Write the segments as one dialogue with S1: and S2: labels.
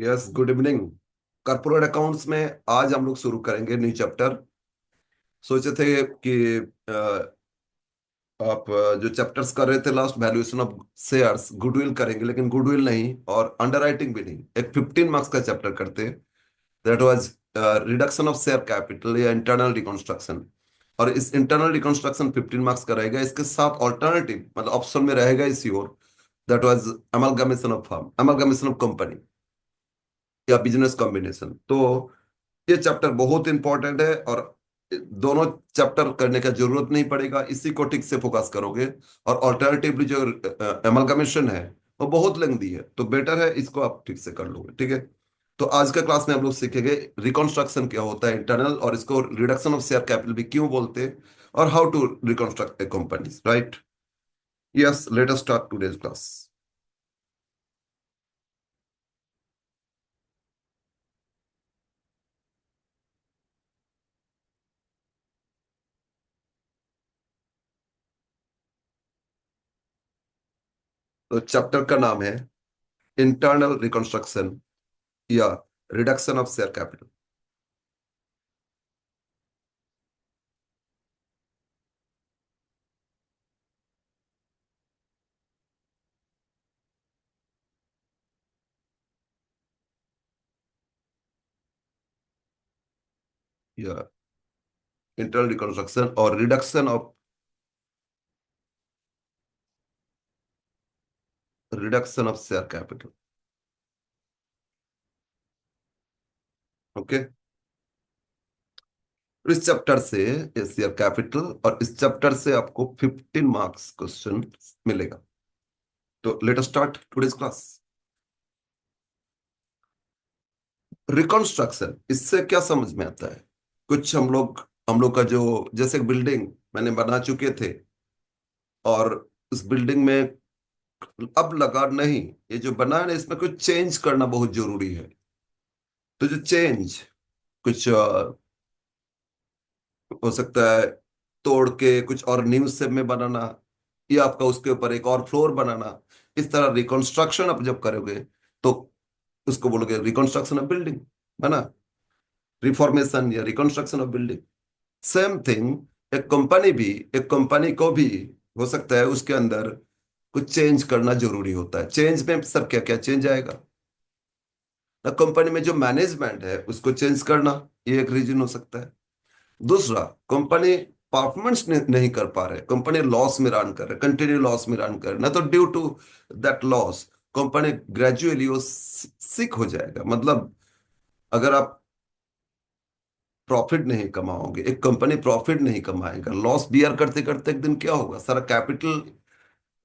S1: Yes, good evening. Corporate accounts में आज हम लोग शुरू करेंगे न्यू चैप्टर। सोचे थे कि आप जो चैप्टर्स कर रहे थे last, valuation of shares, goodwill करेंगे, लेकिन गुडविल नहीं और अंडरराइटिंग भी नहीं, एक 15 मार्क्स का चैप्टर करते। That was reduction of share capital या इंटरनल रिकंस्ट्रक्शन। और इस इंटरनल रिकंस्ट्रक्शन 15 मार्क्स का रहेगा। इसके साथ ऑल्टरनेटिव मतलब ऑप्शन में रहेगा इसी और, that was amalgamation of firm, amalgamation of company या बिजनेस कॉम्बिनेशन। तो ये चैप्टर बहुत इंपॉर्टेंट है और दोनों चैप्टर करने का जरूरत नहीं पड़ेगा, इसी को ठीक से फोकस करोगे। और ऑल्टरनेटिवली जो एमलगमेशन है वो बहुत लेंदी है, तो बेटर है इसको आप ठीक से कर लोगे। ठीक है। तो आज का क्लास में हम लोग सीखेंगे रिकॉन्स्ट्रक्शन क्या होता है इंटरनल, और इसको रिडक्शन ऑफ शेयर कैपिटल भी क्यों बोलते हैं, और how to reconstruct a company, right. Yes, let us start today's class. तो चैप्टर का नाम है इंटरनल रिकॉन्स्ट्रक्शन या रिडक्शन ऑफ शेयर कैपिटल। या इंटरनल रिकंस्ट्रक्शन और reduction of share capital. Okay. इस चैप्टर से शेयर कैपिटल, और इस चैप्टर से आपको 15 मार्क्स क्वेश्चन मिलेगा। तो late us start today's class. Reconstruction, इससे क्या समझ में आता है? कुछ हम लोग का जो, जैसे बिल्डिंग मैंने बना चुके थे, और उस बिल्डिंग में अब लगा नहीं, ये जो बना है ना, इसमें कुछ चेंज करना बहुत जरूरी है। तो जो चेंज, कुछ हो सकता है तोड़ के कुछ और न्यू शेप में बनाना, या आपका उसके ऊपर एक और फ्लोर बनाना। इस तरह रिकंस्ट्रक्शन आप जब करोगे तो उसको बोलोगे रिकंस्ट्रक्शन ऑफ बिल्डिंग, है ना। रिफॉर्मेशन या reconstruction of building, same thing. एक कंपनी को भी हो सकता है उसके अंदर कुछ चेंज करना जरूरी होता है। चेंज में सर क्या क्या चेंज आएगा ना, कंपनी में जो मैनेजमेंट है उसको चेंज करना, ये एक रीजन हो सकता है। दूसरा, कंपनी परफॉर्मेंस नहीं कर पा रहे, कंपनी लॉस में रन कर रहे, कंटिन्यू लॉस में रन कर रहे ना, तो due to that loss company gradually वो सिक हो जाएगा। मतलब अगर आप प्रॉफिट नहीं कमाओगे, एक कंपनी प्रॉफिट नहीं कमाएगा, लॉस बियर करते करते एक दिन क्या होगा, सारा कैपिटल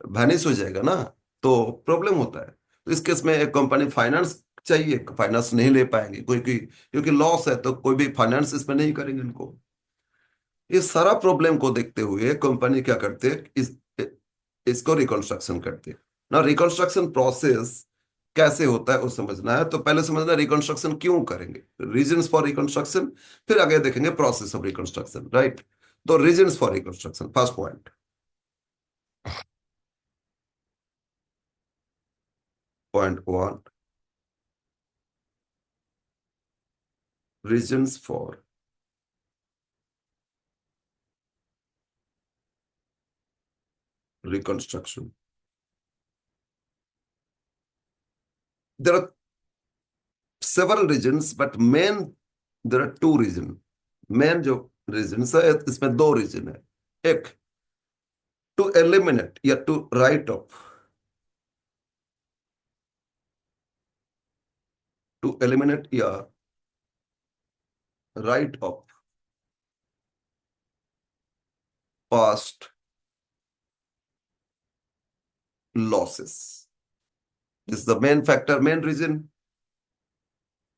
S1: वैनिश हो जाएगा ना। तो प्रॉब्लम होता है। तो इस केस में एक कंपनी फाइनेंस चाहिए, फाइनेंस नहीं ले पाएंगे कोई, क्योंकि लॉस है, तो कोई भी फाइनेंस इसमें नहीं करेंगे इनको। ये सारा प्रॉब्लम को देखते हुए कंपनी क्या करते हैं, इसको रिकंस्ट्रक्शन करते हैं ना। रिकंस्ट्रक्शन प्रोसेस कैसे होता है वो समझना है, तो पहले समझना रिकंस्ट्रक्शन क्यों करेंगे, रीजंस फॉर रिकंस्ट्रक्शन। फिर आगे देखेंगे प्रोसेस ऑफ रिकंस्ट्रक्शन, राइट। तो reasons for reconstruction, first point. Point one, reasons for reconstruction. There are several reasons, but main there are two reason. Main जो रीजन है, इसमें दो रीजन है। एक, टू एलिमिनेट या to write off, to eliminate या write off past losses. This the main factor, main reason.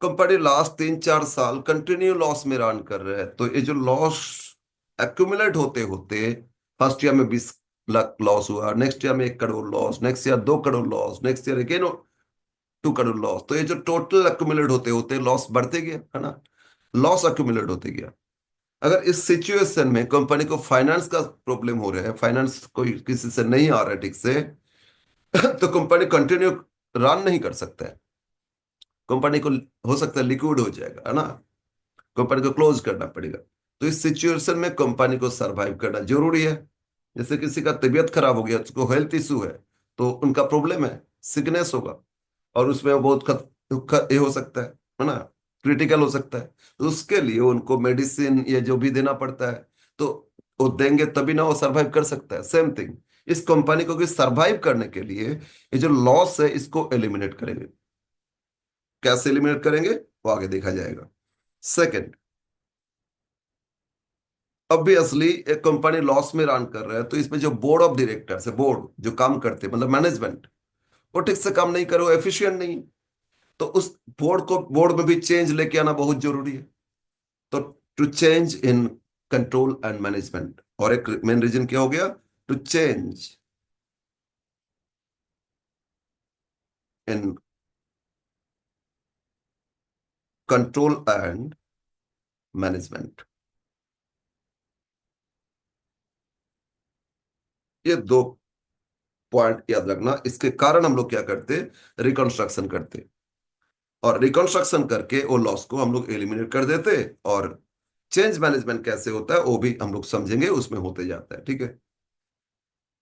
S1: Company last 3-4 साल continue loss में रन कर रहे हैं, तो ये जो लॉस एक्यूमुलेट होते होते, फर्स्ट ईयर में 20 लाख लॉस हुआ, नेक्स्ट ईयर में 1 crore loss, next year 2 crore loss, next year again 2 crore loss, तो ये जो टोटल एक्यूमुलेट होते होते लॉस बढ़ते गया, है ना। लॉस एक्यूमुलेट होते गया। अगर इस सिचुएशन में कंपनी को फाइनेंस का प्रॉब्लम हो रहा है, फाइनेंस कोई किसी से नहीं आ रहा है ठीक से, तो कंपनी कंटिन्यू रन नहीं कर सकता है। कंपनी को हो सकता है लिक्विड हो जाएगा, है ना, कंपनी को क्लोज करना पड़ेगा। तो इस सिचुएशन में कंपनी को सरवाइव करना जरूरी है। जैसे किसी का तबीयत खराब हो गया, उसको हेल्थ इशू है, तो उनका प्रॉब्लम है, सिकनेस होगा, और उसमें वो बहुत ये हो सकता है ना, क्रिटिकल हो सकता है। तो उसके लिए उनको मेडिसिन ये जो भी देना पड़ता है, तो वो देंगे तभी ना वो सरवाइव कर सकता है। सेम थिंग इस कंपनी को कि सरवाइव करने के लिए ये जो लॉस है इसको एलिमिनेट करेंगे। कैसे एलिमिनेट करेंगे वो आगे देखा जाएगा। सेकंड, ऑब्वियसली एक कंपनी लॉस में रन कर रहा है, तो इसमें जो बोर्ड ऑफ डायरेक्टर्स है, बोर्ड जो काम करते हैं मतलब मैनेजमेंट, वो ठीक से काम नहीं करे, वो एफिशिएंट नहीं। तो उस बोर्ड में भी चेंज लेके आना बहुत जरूरी है। तो to change in control and management, और एक मेन रीजन क्या हो गया, to change in control and management. ये दो पॉइंट याद रखना। इसके कारण हम लोग क्या करते, रिकंस्ट्रक्शन करते, और रिकंस्ट्रक्शन करके वो लॉस को हम लोग एलिमिनेट कर देते। और चेंज मैनेजमेंट कैसे होता है वो भी हम लोग समझेंगे, उसमें होते जाता है, ठीक है।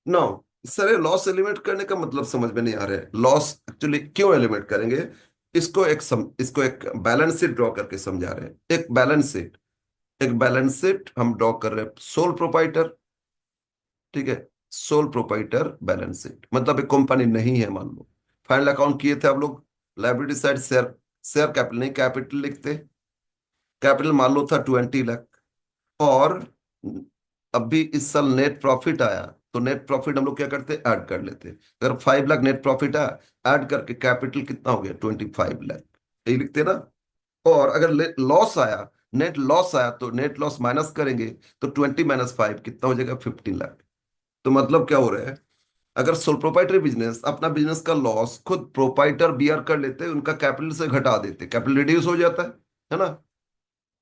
S1: नो सर, ये लॉस एलिमिनेट करने का मतलब समझ में नहीं आ रहा है। लॉस एक्चुअली क्यों एलिमिनेट करेंगे, इसको एक बैलेंस शीट ड्रॉ करके समझा रहे हैं। एक बैलेंस शीट हम ड्रॉ कर रहे हैं, सोल प्रोपाइटर, ठीक है। सोल प्रोपाइटर बैलेंस शीट मतलब एक कंपनी नहीं है, मान लो फाइनल अकाउंट किए थे आप लोग, liability side share, share capital नहीं कैपिटल लिखते। कैपिटल मान लो था 20 लाख, और अभी इस साल नेट प्रॉफिट आया, तो नेट प्रॉफिट हम लोग क्या करते, ऐड कर लेते। अगर 5 लाख नेट प्रॉफिट आया, ऐड करके कैपिटल कितना हो गया, 25 लाख, यही लिखते ना। और अगर लॉस आया, नेट लॉस आया, तो नेट लॉस माइनस करेंगे, तो 20 - 5 कितना हो जाएगा, 15 लाख। तो मतलब क्या हो रहा है, अगर सोल प्रोपाइटरी बिजनेस अपना बिजनेस का लॉस खुद प्रोपाइटर बियर कर लेते, उनका कैपिटल से घटा देते, कैपिटल रिड्यूस हो जाता है ना।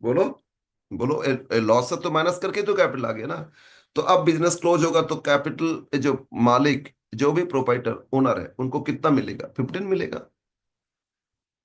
S1: बोलो, बोलो, लॉस से तो माइनस करके तो कैपिटल आ गया ना। तो अब बिजनेस क्लोज होगा, तो कैपिटल जो मालिक, जो भी प्रोपाइटर ओनर है, उनको कितना मिलेगा, 15 मिलेगा।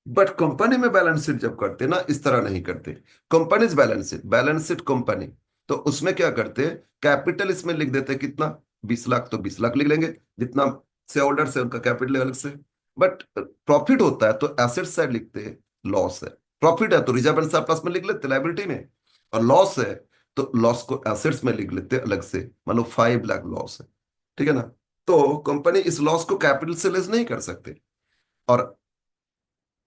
S1: बट कंपनी में बैलेंस शीट जब करते ना, इस तरह नहीं करते। कंपनीज बैलेंस शीट कंपनी, तो उसमें क्या करते, कैपिटल इसमें लिख देते कितना, 20 लाख, तो 20 लाख लिख लेंगे, जितना शेयर होल्डर है उनका कैपिटल अलग से। बट प्रॉफिट होता है तो एसेट साइड लिखते, लॉस है। प्रॉफिट है तो रिजर्व एंड सरप्लस में लिख लेते, लायबिलिटी में। और लॉस है तो लॉस को एसेट्स में लिख लेते अलग से, मतलब 5 लाख लॉस है, ठीक है ना। तो कंपनी इस लॉस को कैपिटल से लेस नहीं कर सकते। और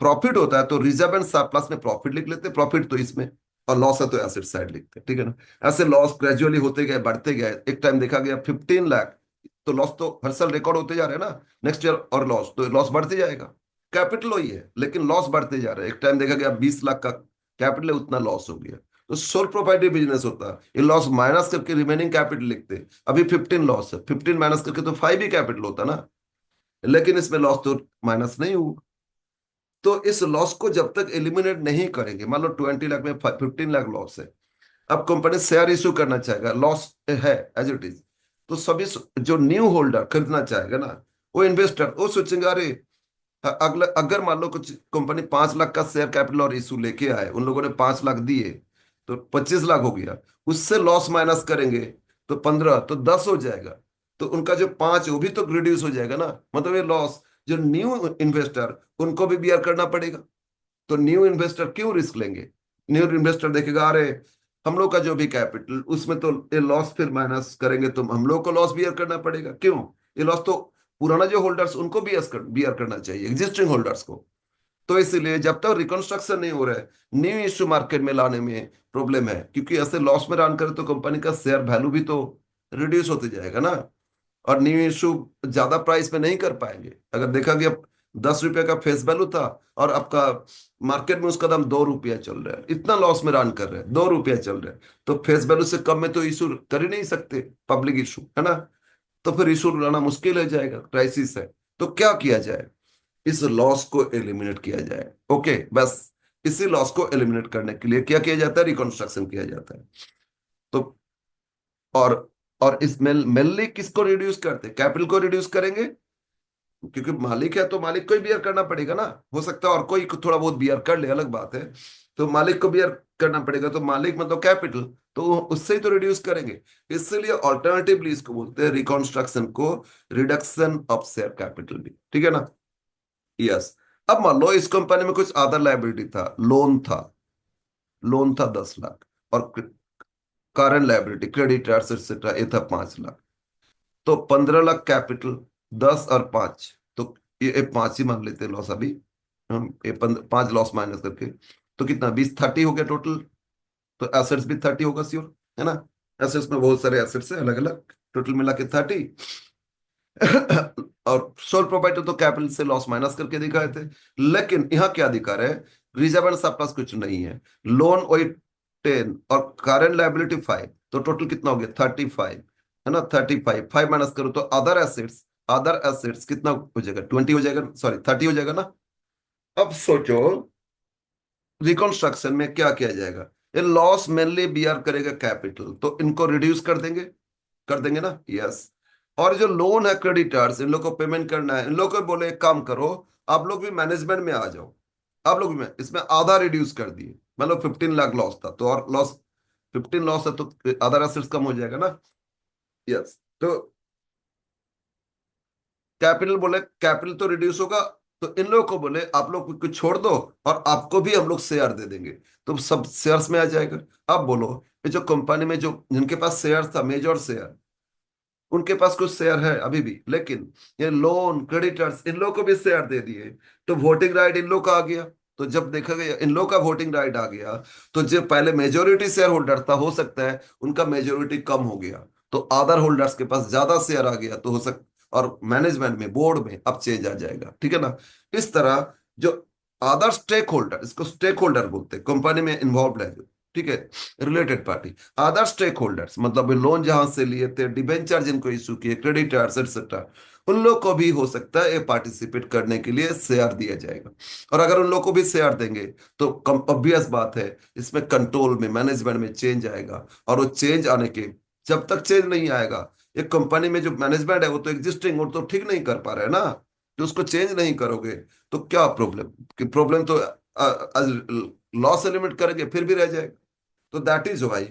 S1: प्रॉफिट होता है तो रिजर्व एंड सरप्लस में प्रॉफिट लिख लेते, प्रॉफिट तो इसमें, और लॉस है तो एसेट साइड लिखते, ठीक है ना। ऐसे लॉस ग्रेजुअली होते गए, बढ़ते गए, एक टाइम देखा गया 15 लाख, तो लॉस तो हर साल रिकॉर्ड होते जा रहे हैं ना, नेक्स्ट ईयर और लॉस, तो लॉस बढ़ते जाएगा। कैपिटल वही है लेकिन लॉस बढ़ते जा रहे हैं। एक टाइम देखा गया 20 लाख का कैपिटल है, उतना लॉस हो गया। तो सोल प्रोप्राइटरी बिजनेस होता है, ये लॉस माइनस करके रिमेनिंग कैपिटल लिखते। अभी 15 लॉस है, 15 माइनस करके तो 5 ही कैपिटल होता ना, लेकिन इसमें लॉस तो माइनस नहीं हुआ। तो इस लॉस को जब तक एलिमिनेट नहीं करेंगे, मान लो 20 लाख में 15 लाख लॉस है, अब कंपनी शेयर इश्यू करना चाहेगा, लॉस है एज इट इज, तो सभी जो न्यू होल्डर खरीदना चाहेगा ना, वो इन्वेस्टर वो सोचेंगे, अरे अगला अगर मान लो कुछ कंपनी 5 लाख का शेयर कैपिटल और इशू लेके आए, उन लोगों ने 5 लाख दिए, तो 25 लाख हो गया, उससे लॉस माइनस करेंगे तो 15, तो 10 हो जाएगा। तो उनका जो 5 वो भी तो रिड्यूस हो जाएगा ना, मतलब ये लॉस जो न्यू इन्वेस्टर उनको भी बियर करना पड़ेगा। तो न्यू इन्वेस्टर क्यों रिस्क लेंगे, न्यू इन्वेस्टर देखेगा, अरे हम लोग का जो भी कैपिटल उसमें तो ये लॉस फिर माइनस करेंगे, तो हम लोग को लॉस बियर करना पड़ेगा, क्यों, ये लॉस तो पुराना जो होल्डर्स उनको बियर करना चाहिए, एग्जिस्टिंग होल्डर्स को। तो इसलिए जब तक रिकंस्ट्रक्शन नहीं हो रहा है, न्यू इश्यू मार्केट में लाने में प्रॉब्लम है, क्योंकि ऐसे लॉस में रन करे तो कंपनी का शेयर वैल्यू भी तो रिड्यूस होते जाएगा ना। और न्यू इशू ज्यादा प्राइस में नहीं कर पाएंगे। अगर देखा गया 10 रुपए का फेस वैल्यू था, और आपका मार्केट में उसका दाम 2 रुपया चल रहा है, इतना लॉस में रन कर रहे हैं, 2 रुपया चल रहा है, तो फेस वैल्यू से कम में तो इशू कर ही नहीं सकते, पब्लिक इशू है ना। तो फिर इशू लाना मुश्किल हो जाएगा, क्राइसिस है। तो क्या किया जाए, इस लॉस को एलिमिनेट किया जाए, ओके बस। इसी लॉस को एलिमिनेट करने के लिए क्या किया जाता है, रिकंस्ट्रक्शन किया जाता है। तो और और इस मेनली किसको रिड्यूस करते, कैपिटल को रिड्यूस करेंगे, क्योंकि मालिक है तो मालिक को ही बियर करना पड़ेगा ना। हो सकता है और कोई थोड़ा बहुत बियर कर ले, अलग बात है। तो मालिक को बियर करना पड़ेगा, तो मालिक मतलब कैपिटल, तो उससे ही तो रिड्यूस करेंगे। इसलिए ऑल्टरनेटिवली इसको बोलते हैं रिकॉन्स्ट्रक्शन को रिडक्शन ऑफ शेयर कैपिटल भी, ठीक है ना। यस। अब मान लो इस कंपनी में कुछ अदर लायबिलिटी था, लोन था, लोन था 10 लाख, और करंट लायबिलिटी क्रेडिटर्स एक्सेट्रा ये था 5 लाख। तो 15 लाख कैपिटल, 10 और 5, तो ये 5 ही मान लेते हैं लॉस अभी। हम ये 5 लॉस माइनस करके, तो कितना 20, 30 हो गया टोटल। तो एसेट्स भी 30 होगा श्योर, है ना। एसेट्स में बहुत सारे एसेट्स है अलग अलग, टोटल मिला के 30। और सोल प्रोपाइटर तो कैपिटल से लॉस माइनस करके दिखाए थे। लेकिन यहाँ क्या दिखा रहे हैं, रिजर्व एंड सरप्लस कुछ नहीं है, लोन वही 10 और करंट लायबिलिटी 5, तो टोटल कितना हो गया 35, है ना। 35 5 माइनस करो तो अदर एसेट्स, अदर एसेट्स कितना हो जाएगा, 20 हो जाएगा, सॉरी 30 हो जाएगा ना। अब सोचो रिकॉन्स्ट्रक्शन में क्या किया जाएगा, ये लॉस मेनली बियर करेगा कैपिटल, तो इनको रिड्यूस कर देंगे ना। यस। और जो लोन है क्रेडिटर्स, इन लोग को पेमेंट करना है, इन लोग को बोले एक काम करो, आप लोग भी मैनेजमेंट में आ जाओ। आप लोग भी इसमें आधा रिड्यूस कर दिए, मतलब 15 लाख लॉस था, तो और लॉस 15 लॉस है तो अदर एसेट्स कम हो जाएगा ना। यस। तो कैपिटल बोले कैपिटल तो रिड्यूस होगा, तो इन लोगों को बोले आप लोग कुछ छोड़ दो, और आपको भी हम लोग शेयर दे देंगे, तो सब शेयर्स में आ जाएगा। अब बोलो, ये जो कंपनी में जो जिनके पास शेयर था, मेजर शेयर, उनके पास कुछ शेयर है अभी भी, लेकिन ये लोन क्रेडिटर्स इन लोगों को भी शेयर दे दिए, तो वोटिंग राइट इन लोग का आ गया। तो जब देखा गया इन लोग का वोटिंग राइट आ गया, तो जो पहले मेजोरिटी शेयर होल्डर था, हो सकता है उनका मेजोरिटी कम हो गया, तो अदर होल्डर्स के पास ज्यादा शेयर आ गया, तो हो सकता, और मैनेजमेंट में, बोर्ड में अब चेंज आ जाएगा, ठीक है ना। इस तरह जो अदर स्टेक होल्डर, इसको स्टेक होल्डर बोलते हैं, कंपनी में इन्वॉल्व है जो, ठीक है, related party, other stakeholders मतलब लोन जहां से लिए थे, डिबेंचर जिनको इशू किए, क्रेडिटर्स एक्सेट्रा, उन लोग को भी हो सकता है ये पार्टिसिपेट करने के लिए शेयर दिया जाएगा। और अगर उन लोग को भी शेयर देंगे, तो कम ऑब्वियस बात है, इसमें कंट्रोल में, मैनेजमेंट में चेंज आएगा। और वो चेंज आने के, जब तक चेंज नहीं आएगा, एक कंपनी में जो मैनेजमेंट है वो तो एग्जिस्टिंग, वो तो ठीक नहीं कर पा रहे हैं ना, तो उसको चेंज नहीं करोगे तो क्या प्रॉब्लम, कि प्रॉब्लम तो लॉस एलिमिनेट करेंगे फिर भी रह जाएगा। तो दैट इज वाई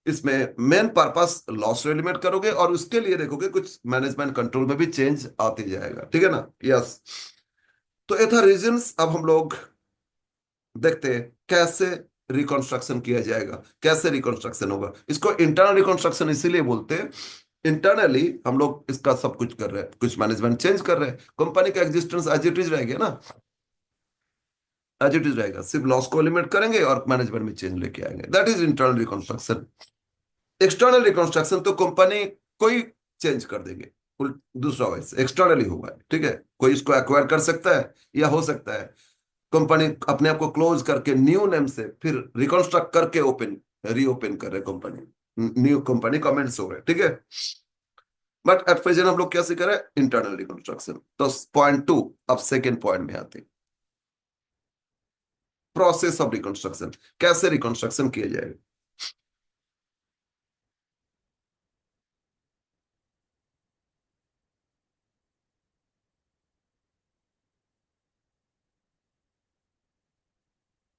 S1: इसमें मेन पर्पस लॉस एलिमिनेट करोगे, और उसके लिए देखोगे कुछ मैनेजमेंट कंट्रोल में भी चेंज आते जाएगा, ठीक है ना। यस। तो ये था रीजंस। अब हम लोग देखते हैं कैसे रिकॉन्स्ट्रक्शन किया जाएगा, कैसे रिकॉन्स्ट्रक्शन होगा। इसको इंटरनल रिकॉन्स्ट्रक्शन इसीलिए बोलते हैं, इंटरनली हम लोग इसका सब कुछ कर रहे हैं, कुछ मैनेजमेंट चेंज कर रहे हैं, कंपनी का एग्जिस्टेंस एज इट इज रहेगा ना, एज इट इज रहेगा, सिर्फ लॉस को एलिमिनेट करेंगे और मैनेजमेंट में चेंज लेके आएंगे, that is internal reconstruction. External reconstruction तो कंपनी कोई चेंज कर देंगे, दूसरा वैसे एक्सटर्नली होगा, ठीक है। कोई इसको एक्वायर कर सकता है, या हो सकता है कंपनी अपने आप को क्लोज करके न्यू नेम से फिर रिकॉन्स्ट्रक्ट करके ओपन, रीओपन कर रहे कंपनी, न्यू कंपनी कमेंट्स हो रहे, ठीक है। बट एट प्रेजेंट हम लोग क्या सीख रहे हैं, इंटरनल रिकॉन्स्ट्रक्शन। तो पॉइंट 2, अब सेकेंड पॉइंट में आते हैं, प्रोसेस ऑफ रिकॉन्स्ट्रक्शन, कैसे रिकॉन्स्ट्रक्शन किया जाएगा।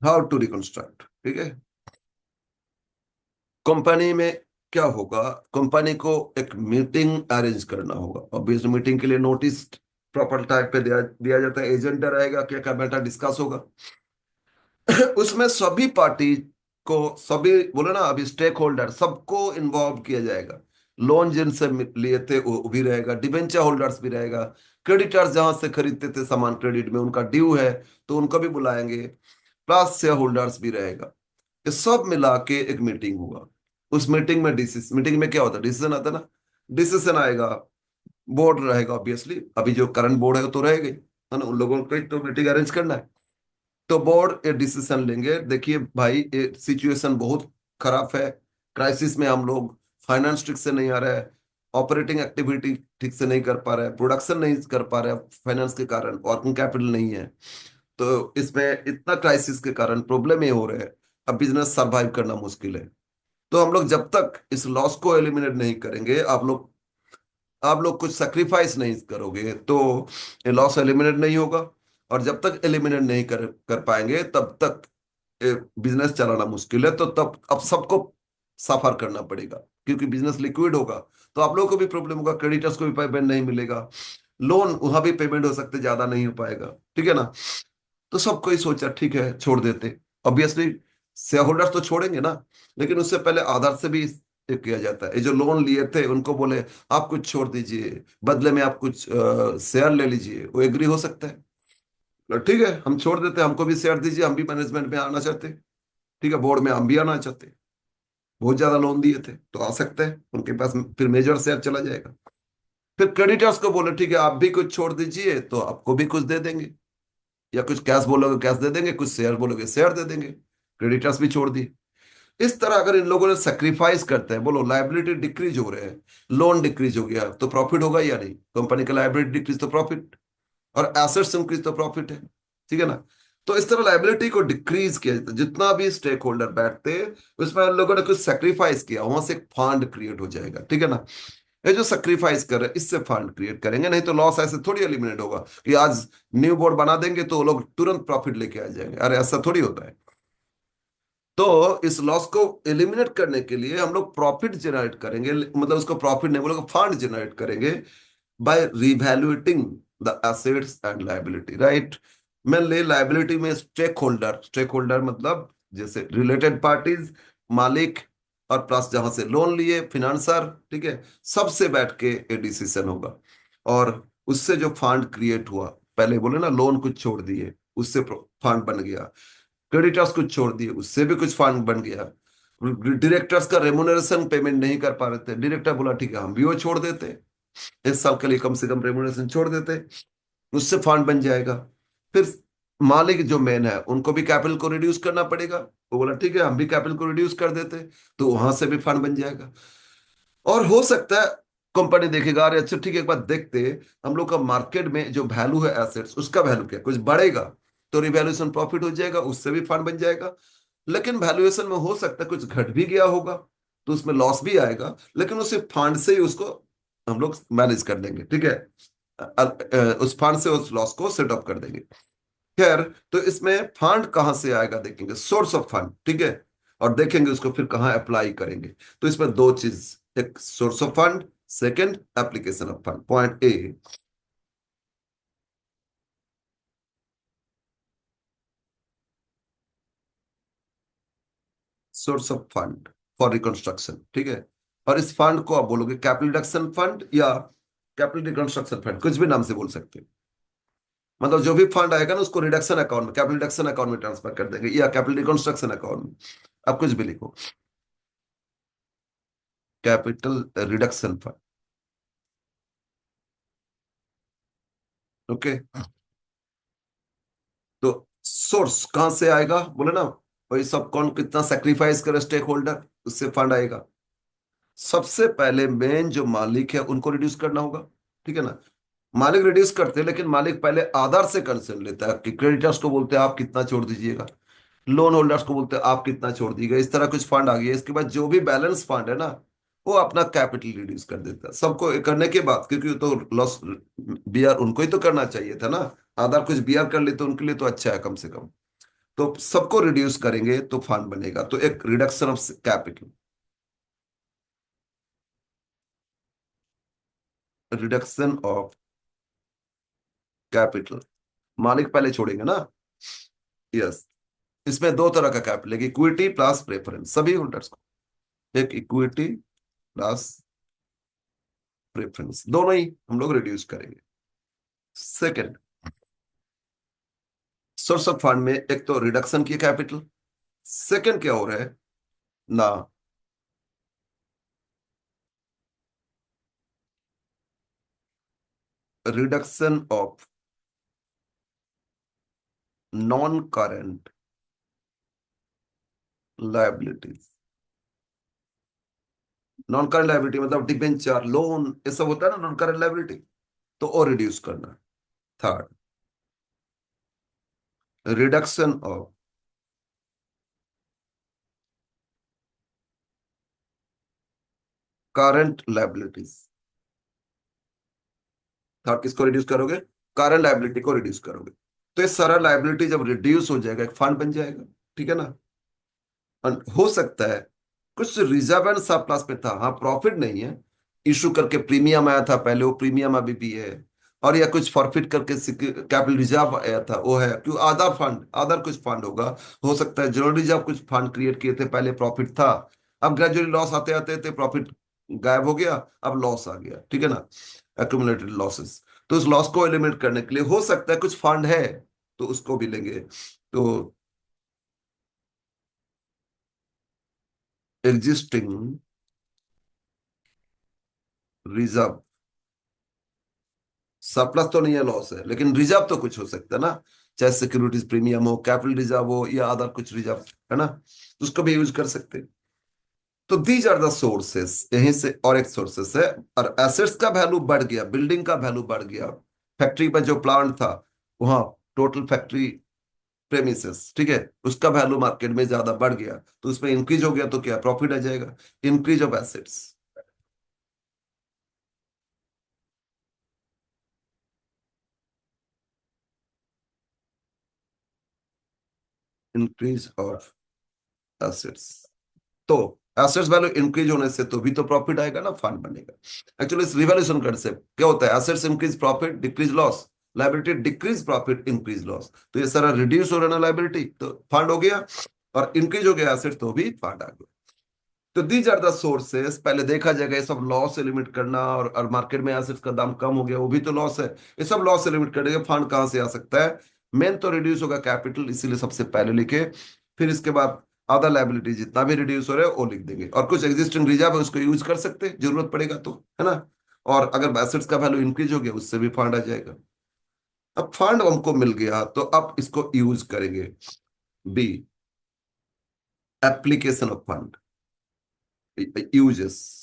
S1: हाउ टू रिकॉन्स्ट्रक्ट, ठीक है। कंपनी में क्या होगा, कंपनी को एक मीटिंग अरेंज करना होगा, ऑब्वियसली मीटिंग के लिए नोटिस प्रॉपर टाइप पे दिया दिया जाता है, एजेंडा रहेगा, क्या क्या मैटर डिस्कस होगा। उसमें सभी पार्टी को, सभी बोले ना अभी स्टेक होल्डर, सबको इन्वॉल्व किया जाएगा। लोन जिनसे लिए थे वो भी रहेगा, डिबेंचर होल्डर्स भी रहेगा, क्रेडिटर्स जहां से खरीदते थे सामान क्रेडिट में, उनका ड्यू है तो उनको भी बुलाएंगे, प्लस शेयर होल्डर्स भी रहेगा। ये सब मिला के एक मीटिंग हुआ। उस मीटिंग में डिसीजन, मीटिंग में क्या होता है, डिसीजन आता है ना, डिसीजन आएगा, बोर्ड रहेगा ऑब्वियसली, अभी जो करंट बोर्ड है वो तो रहेगा ही, है ना, उन लोगों को ही तो मीटिंग अरेंज करना है। तो बोर्ड ये डिसीजन लेंगे, देखिए भाई ये सिचुएशन बहुत खराब है, क्राइसिस में हम लोग, फाइनेंस ठीक से नहीं आ रहा है, ऑपरेटिंग एक्टिविटी ठीक से नहीं कर पा रहा है, प्रोडक्शन नहीं कर पा रहा है फाइनेंस के कारण, वर्किंग कैपिटल नहीं है, तो इसमें इतना क्राइसिस के कारण प्रॉब्लम ये हो रहा है, अब बिजनेस सरवाइव करना मुश्किल है। तो हम लोग जब तक इस लॉस को एलिमिनेट नहीं करेंगे, आप लोग आप लोग कुछ सेक्रीफाइस नहीं करोगे तो ये लॉस एलिमिनेट नहीं होगा। और जब तक एलिमिनेट नहीं कर कर पाएंगे तब तक बिजनेस चलाना मुश्किल है। तो तब अब सबको सफर करना पड़ेगा, क्योंकि बिजनेस लिक्विड होगा तो आप लोगों को भी प्रॉब्लम होगा, क्रेडिटर्स को भी पेमेंट नहीं मिलेगा, लोन वहां भी पेमेंट हो सकते ज्यादा नहीं हो पाएगा। ठीक है ना। तो सबको ही सोचा ठीक है छोड़ देते। ऑब्वियसली शेयर होल्डर्स तो छोड़ेंगे ना, लेकिन उससे पहले आधार से भी ये किया जाता है। ये जो लोन लिए थे उनको बोले आप कुछ छोड़ दीजिए, बदले में आप कुछ शेयर ले लीजिए, वो एग्री हो सकता है। तो ठीक है हम छोड़ देते, हमको भी शेयर दीजिए, हम भी मैनेजमेंट में आना चाहते। ठीक है, बोर्ड में हम भी आना चाहते। बहुत ज्यादा लोन दिए थे तो आ सकते हैं उनके पास, फिर मेजर शेयर चला जाएगा। फिर क्रेडिटर्स को बोले ठीक है आप भी कुछ छोड़ दीजिए तो आपको भी कुछ दे देंगे, या कुछ कैश बोलोगे कैश दे देंगे, कुछ शेयर बोलोगे शेयर दे देंगे। क्रेडिटर्स भी छोड़ दिए। इस तरह अगर इन लोगों ने सेक्रीफाइस करते हैं, बोलो लाइबिलिटी डिक्रीज हो रहे हैं, लोन डिक्रीज हो गया तो प्रॉफिट होगा या नहीं? कंपनी का लाइबिलिटी डिक्रीज तो प्रॉफिट, और एसेट्स इंक्रीज तो प्रॉफिट है। ठीक है ना। तो इस तरह लाइबिलिटी को डिक्रीज किया जाता है, जितना भी स्टेक होल्डर बैठते उसमें उन लोगों ने कुछ सेक्रीफाइस किया, वहां से एक फंड क्रिएट हो जाएगा। ठीक है ना। ये जो सेक्रीफाइस कर रहे हैं इससे फंड क्रिएट करेंगे, नहीं तो लॉस ऐसे थोड़ी एलिमिनेट होगा कि आज न्यू बोर्ड बना देंगे तो वो लोग तुरंत प्रॉफिट लेके आ जाएंगे। अरे ऐसा थोड़ी होता है। तो इस लॉस को एलिमिनेट करने के लिए हम लोग प्रॉफिट जनरेट करेंगे, मतलब उसको प्रॉफिट नहीं बोलेगा, फंड जनरेट करेंगे by revaluating the assets and liability, right. मैं ले लायबिलिटी में स्टेक होल्डर मतलब जैसे रिलेटेड पार्टीज, मालिक, और प्लस जहां से लोन लिए फिनांसर, ठीक है, सबसे बैठ के ये डिसीजन होगा। और उससे जो फंड क्रिएट हुआ, पहले बोले ना लोन कुछ छोड़ दिए उससे फंड बन गया, क्रेडिटर्स कुछ छोड़ दिए उससे भी कुछ फंड बन गया, डायरेक्टर्स का रेमुनरेशन पेमेंट नहीं कर पा रहे थे, डायरेक्टर बोला ठीक है हम भी वो छोड़ देते, इस साल के लिए कम से कम रेमुनरेशन छोड़ देते, उससे फंड बन जाएगा। फिर मालिक जो मेन है उनको भी कैपिटल को रिड्यूस करना पड़ेगा, वो बोला ठीक है हम भी कैपिटल को रिड्यूस कर देते, तो वहां से भी फंड बन जाएगा। और हो सकता है कंपनी देखेगा अरे अच्छा ठीक है एक बार देखते, हम लोग का मार्केट में जो वैल्यू है एसेट्स उसका वैल्यू क्या कुछ बढ़ेगा, तो रिवैल्यूएशन प्रॉफिट हो जाएगा, उससे भी फंड बन जाएगा। लेकिन वैल्यूएशन में हो सकता है कुछ घट भी गया होगा तो उसमें लॉस भी आएगा, लेकिन उसे फंड से ही उसको हम लोग मैनेज कर देंगे। ठीक है। उस फंड से उस लॉस को सेट अप कर देंगे। खैर, तो इसमें फंड कहां से आएगा देखेंगे, सोर्स ऑफ फंड। ठीक है। और देखेंगे उसको फिर कहां अप्लाई करेंगे। तो इसमें दो चीज, एक source of fund, second application of fund. Point A, source of fund for reconstruction. ठीक है। और इस फंड को आप बोलोगे कैपिटल रिडक्शन फंड या कैपिटल रिकंस्ट्रक्शन फंड, कुछ भी नाम से बोल सकते हैं। मतलब जो भी फंड आएगा ना उसको रिडक्शन अकाउंट में, कैपिटल रिडक्शन अकाउंट में ट्रांसफर कर देंगे, या कैपिटल रिकंस्ट्रक्शन अकाउंट में, आप कुछ भी लिखो। Capital reduction fund. ओके। तो सोर्स कहां से आएगा बोले ना, वही सब कौन कितना सेक्रीफाइस करे स्टेक होल्डर, उससे फंड आएगा। सबसे पहले मेन जो मालिक है उनको रिड्यूस करना होगा। ठीक है ना। मालिक रिड्यूस करते हैं, लेकिन मालिक पहले आधार से कंसर्न लेता है कि क्रेडिटर्स को बोलते हैं आप कितना छोड़ दीजिएगा, लोन होल्डर्स को बोलते हैं आप कितना छोड़ दीजिएगा, इस तरह कुछ फंड आ गया। इसके बाद जो भी बैलेंस फंड है ना वो अपना कैपिटल रिड्यूस कर देता है, सबको करने के बाद, क्योंकि तो लॉस बियर उनको ही तो करना चाहिए था ना, आधार कुछ बियर कर ले तो उनके लिए तो अच्छा है कम से कम। तो सबको रिड्यूस करेंगे तो फंड बनेगा, तो एक reduction of capital, reduction of capital. मालिक पहले छोड़ेंगे ना। यस। इसमें दो तरह का कैपिटल, एक इक्विटी प्लस प्रेफरेंस सभी होल्डर्स को, एक इक्विटी प्लस प्रेफरेंस, दोनों ही हम लोग रिड्यूस करेंगे। सेकंड, सोर्स ऑफ फंड में एक तो रिडक्शन की कैपिटल, सेकंड क्या हो रहा है ना, reduction of non current liabilities. Non current liability मतलब डिबेंचर, लोन, ये सब होता है ना नॉन करंट लायबिलिटी, तो और रिड्यूस करना है। Third, reduction of current liabilities. तो आप किसको रिड्यूस करोगे? करंट लायबिलिटी को रिड्यूस करोगे। तो ये सारा लायबिलिटी जब रिड्यूस हो जाएगा, एक फंड बन जाएगा। ठीक है ना? और हो सकता है कुछ रिजर्व एंड सरप्लस में था, हाँ प्रॉफिट नहीं है, इशू करके प्रीमियम आया था पहले, वो प्रीमियम अभी भी है। और या कुछ फॉरफिट करके कैपिटल रिजर्व आया था, वो है, क्यों आधा फंड, आधा कुछ फंड होगा। हो सकता है जनरल रिजर्व कुछ फंड क्रिएट किए थे, पहले प्रॉफिट था, अब ग्रेजुअली लॉस आते आते थे प्रॉफिट गायब हो गया, अब लॉस आ गया। ठीक है ना? Accumulated losses. तो उस लॉस को एलिमिनेट करने के लिए हो सकता है कुछ फंड है, तो उसको भी लेंगे। तो एग्जिस्टिंग रिजर्व, सरप्लस तो नहीं है, लॉस है, लेकिन रिजर्व तो कुछ हो सकता है ना, चाहे सिक्योरिटीज प्रीमियम हो, कैपिटल रिजर्व हो, या अदर कुछ रिजर्व, है ना? तो उसको भी यूज कर सकते हैं। तो दीज आर द सोर्सेस, यहीं से और एक सोर्सेस है। और एसेट्स का वैल्यू बढ़ गया, बिल्डिंग का वैल्यू बढ़ गया, फैक्ट्री में जो प्लांट था वहां, टोटल फैक्ट्री प्रेमिसेस, ठीक है, उसका वैल्यू मार्केट में ज्यादा बढ़ गया, तो उसमें इंक्रीज हो गया, तो क्या प्रॉफिट आ जाएगा? Increase of assets, increase of assets. तो एसेट्स वैल्यू इंक्रीज होने से तो भी तो प्रॉफिट आएगा ना, फंड बनेगा। एक्चुअली इस रिवॉल्यूशन कंसेप्ट क्या होता है? Assets increase profit, decrease loss, liability decrease profit, increase loss. तो ये सारा रिड्यूस हो रहा ना लायबिलिटी, तो फंड हो गया, और इंक्रीज हो गया एसेट, तो भी फंड आ गया। तो दीज आर द सोर्सेस। पहले देखा जाएगा ये सब लॉस एलिमिनेट करना, और मार्केट में एसेट्स का दाम कम हो गया, वो भी तो लॉस है। ये सब लॉस एलिमिनेट करेंगे, फंड कहां से आ सकता है? मेन तो रिड्यूस होगा कैपिटल, इसीलिए सबसे पहले लिखे। फिर इसके बाद अदर लायबिलिटी जितना भी रिड्यूस हो रहा है वो लिख देंगे, और कुछ एग्जिस्टिंग रिजर्व है उसको यूज कर सकते हैं, जरूरत पड़ेगा तो, है ना? और अगर एसेट्स का वैल्यू इंक्रीज हो गया, उससे भी फंड आ जाएगा। अब फंड हमको मिल गया, तो अब इसको यूज करेंगे। B, application of fund, uses.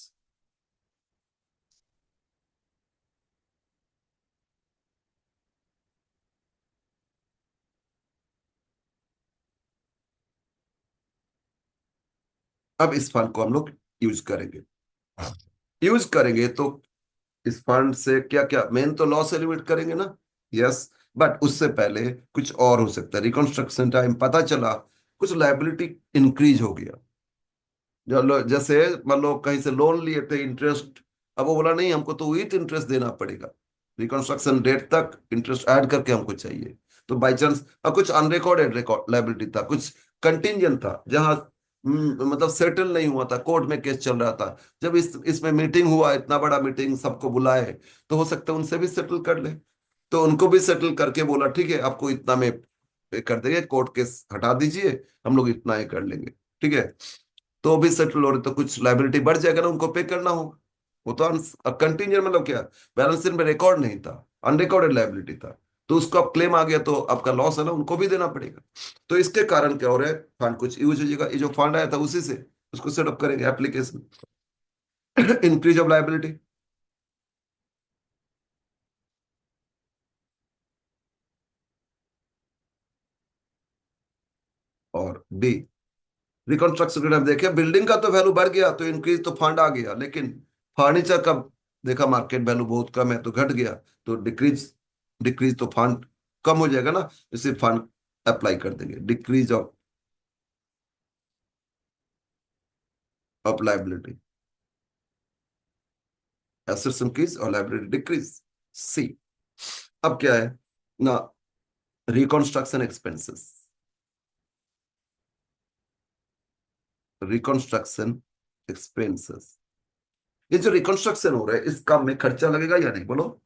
S1: अब इस फंड को हम लोग यूज करेंगे। यूज करेंगे तो इस फंड से क्या क्या, मेन तो लॉस एलिमिनेट करेंगे ना। यस। बट उससे पहले कुछ और हो सकता है। रिकंस्ट्रक्शन टाइम पता चला कुछ लायबिलिटी इंक्रीज हो गया, जैसे मान लो कहीं से लोन लिए थे, इंटरेस्ट, अब वो बोला नहीं हमको तो विथ इंटरेस्ट देना पड़ेगा, रिकंस्ट्रक्शन डेट तक इंटरेस्ट ऐड करके हमको चाहिए। तो बाई चांस, और कुछ अनरिकॉर्डेड रिकॉर्ड लायबिलिटी था, कुछ कंटिंजेंट था, जहां मतलब सेटल नहीं हुआ था, कोर्ट में केस चल रहा था। जब इसमें मीटिंग हुआ, इतना बड़ा मीटिंग, सबको बुलाए, तो हो सकता है उनसे भी सेटल कर ले। तो उनको भी सेटल करके बोला ठीक है आपको इतना में पे कर देंगे, कोर्ट केस हटा दीजिए, हम लोग इतना ही कर लेंगे। ठीक है? तो भी सेटल हो रहे, तो कुछ लाइबिलिटी बढ़ जाएगा ना, उनको पे करना होगा। वो तो कंटिजेंट मतलब क्या, बैलेंस शीट में रिकॉर्ड नहीं था, अनरिकॉर्डेड लाइबिलिटी था, तो उसको अब क्लेम आ गया, तो आपका लॉस है ना, उनको भी देना पड़ेगा। तो इसके कारण क्या हो रहा है, फंड कुछ यूज हो जाएगा, ये जो फंड आया था उसी से उसको सेटअप करेंगे एप्लीकेशन। Increase of liability. और डी, रिकंस्ट्रक्शन का देखे, बिल्डिंग का तो वैल्यू बढ़ गया, तो इंक्रीज तो फंड आ गया, लेकिन फर्नीचर का देखा मार्केट वैल्यू बहुत कम है, तो घट गया, तो डिक्रीज, डिक्रीज तो फंड कम हो जाएगा ना, इसे फंड अप्लाई कर देंगे, decrease of liability, assets increase और लाइबिलिटी डिक्रीज। सी, अब क्या है ना, रिकंस्ट्रक्शन एक्सपेंसेस, रिकंस्ट्रक्शन एक्सपेंसेस। ये जो रिकंस्ट्रक्शन हो रहा है, इस काम में खर्चा लगेगा या नहीं, बोलो?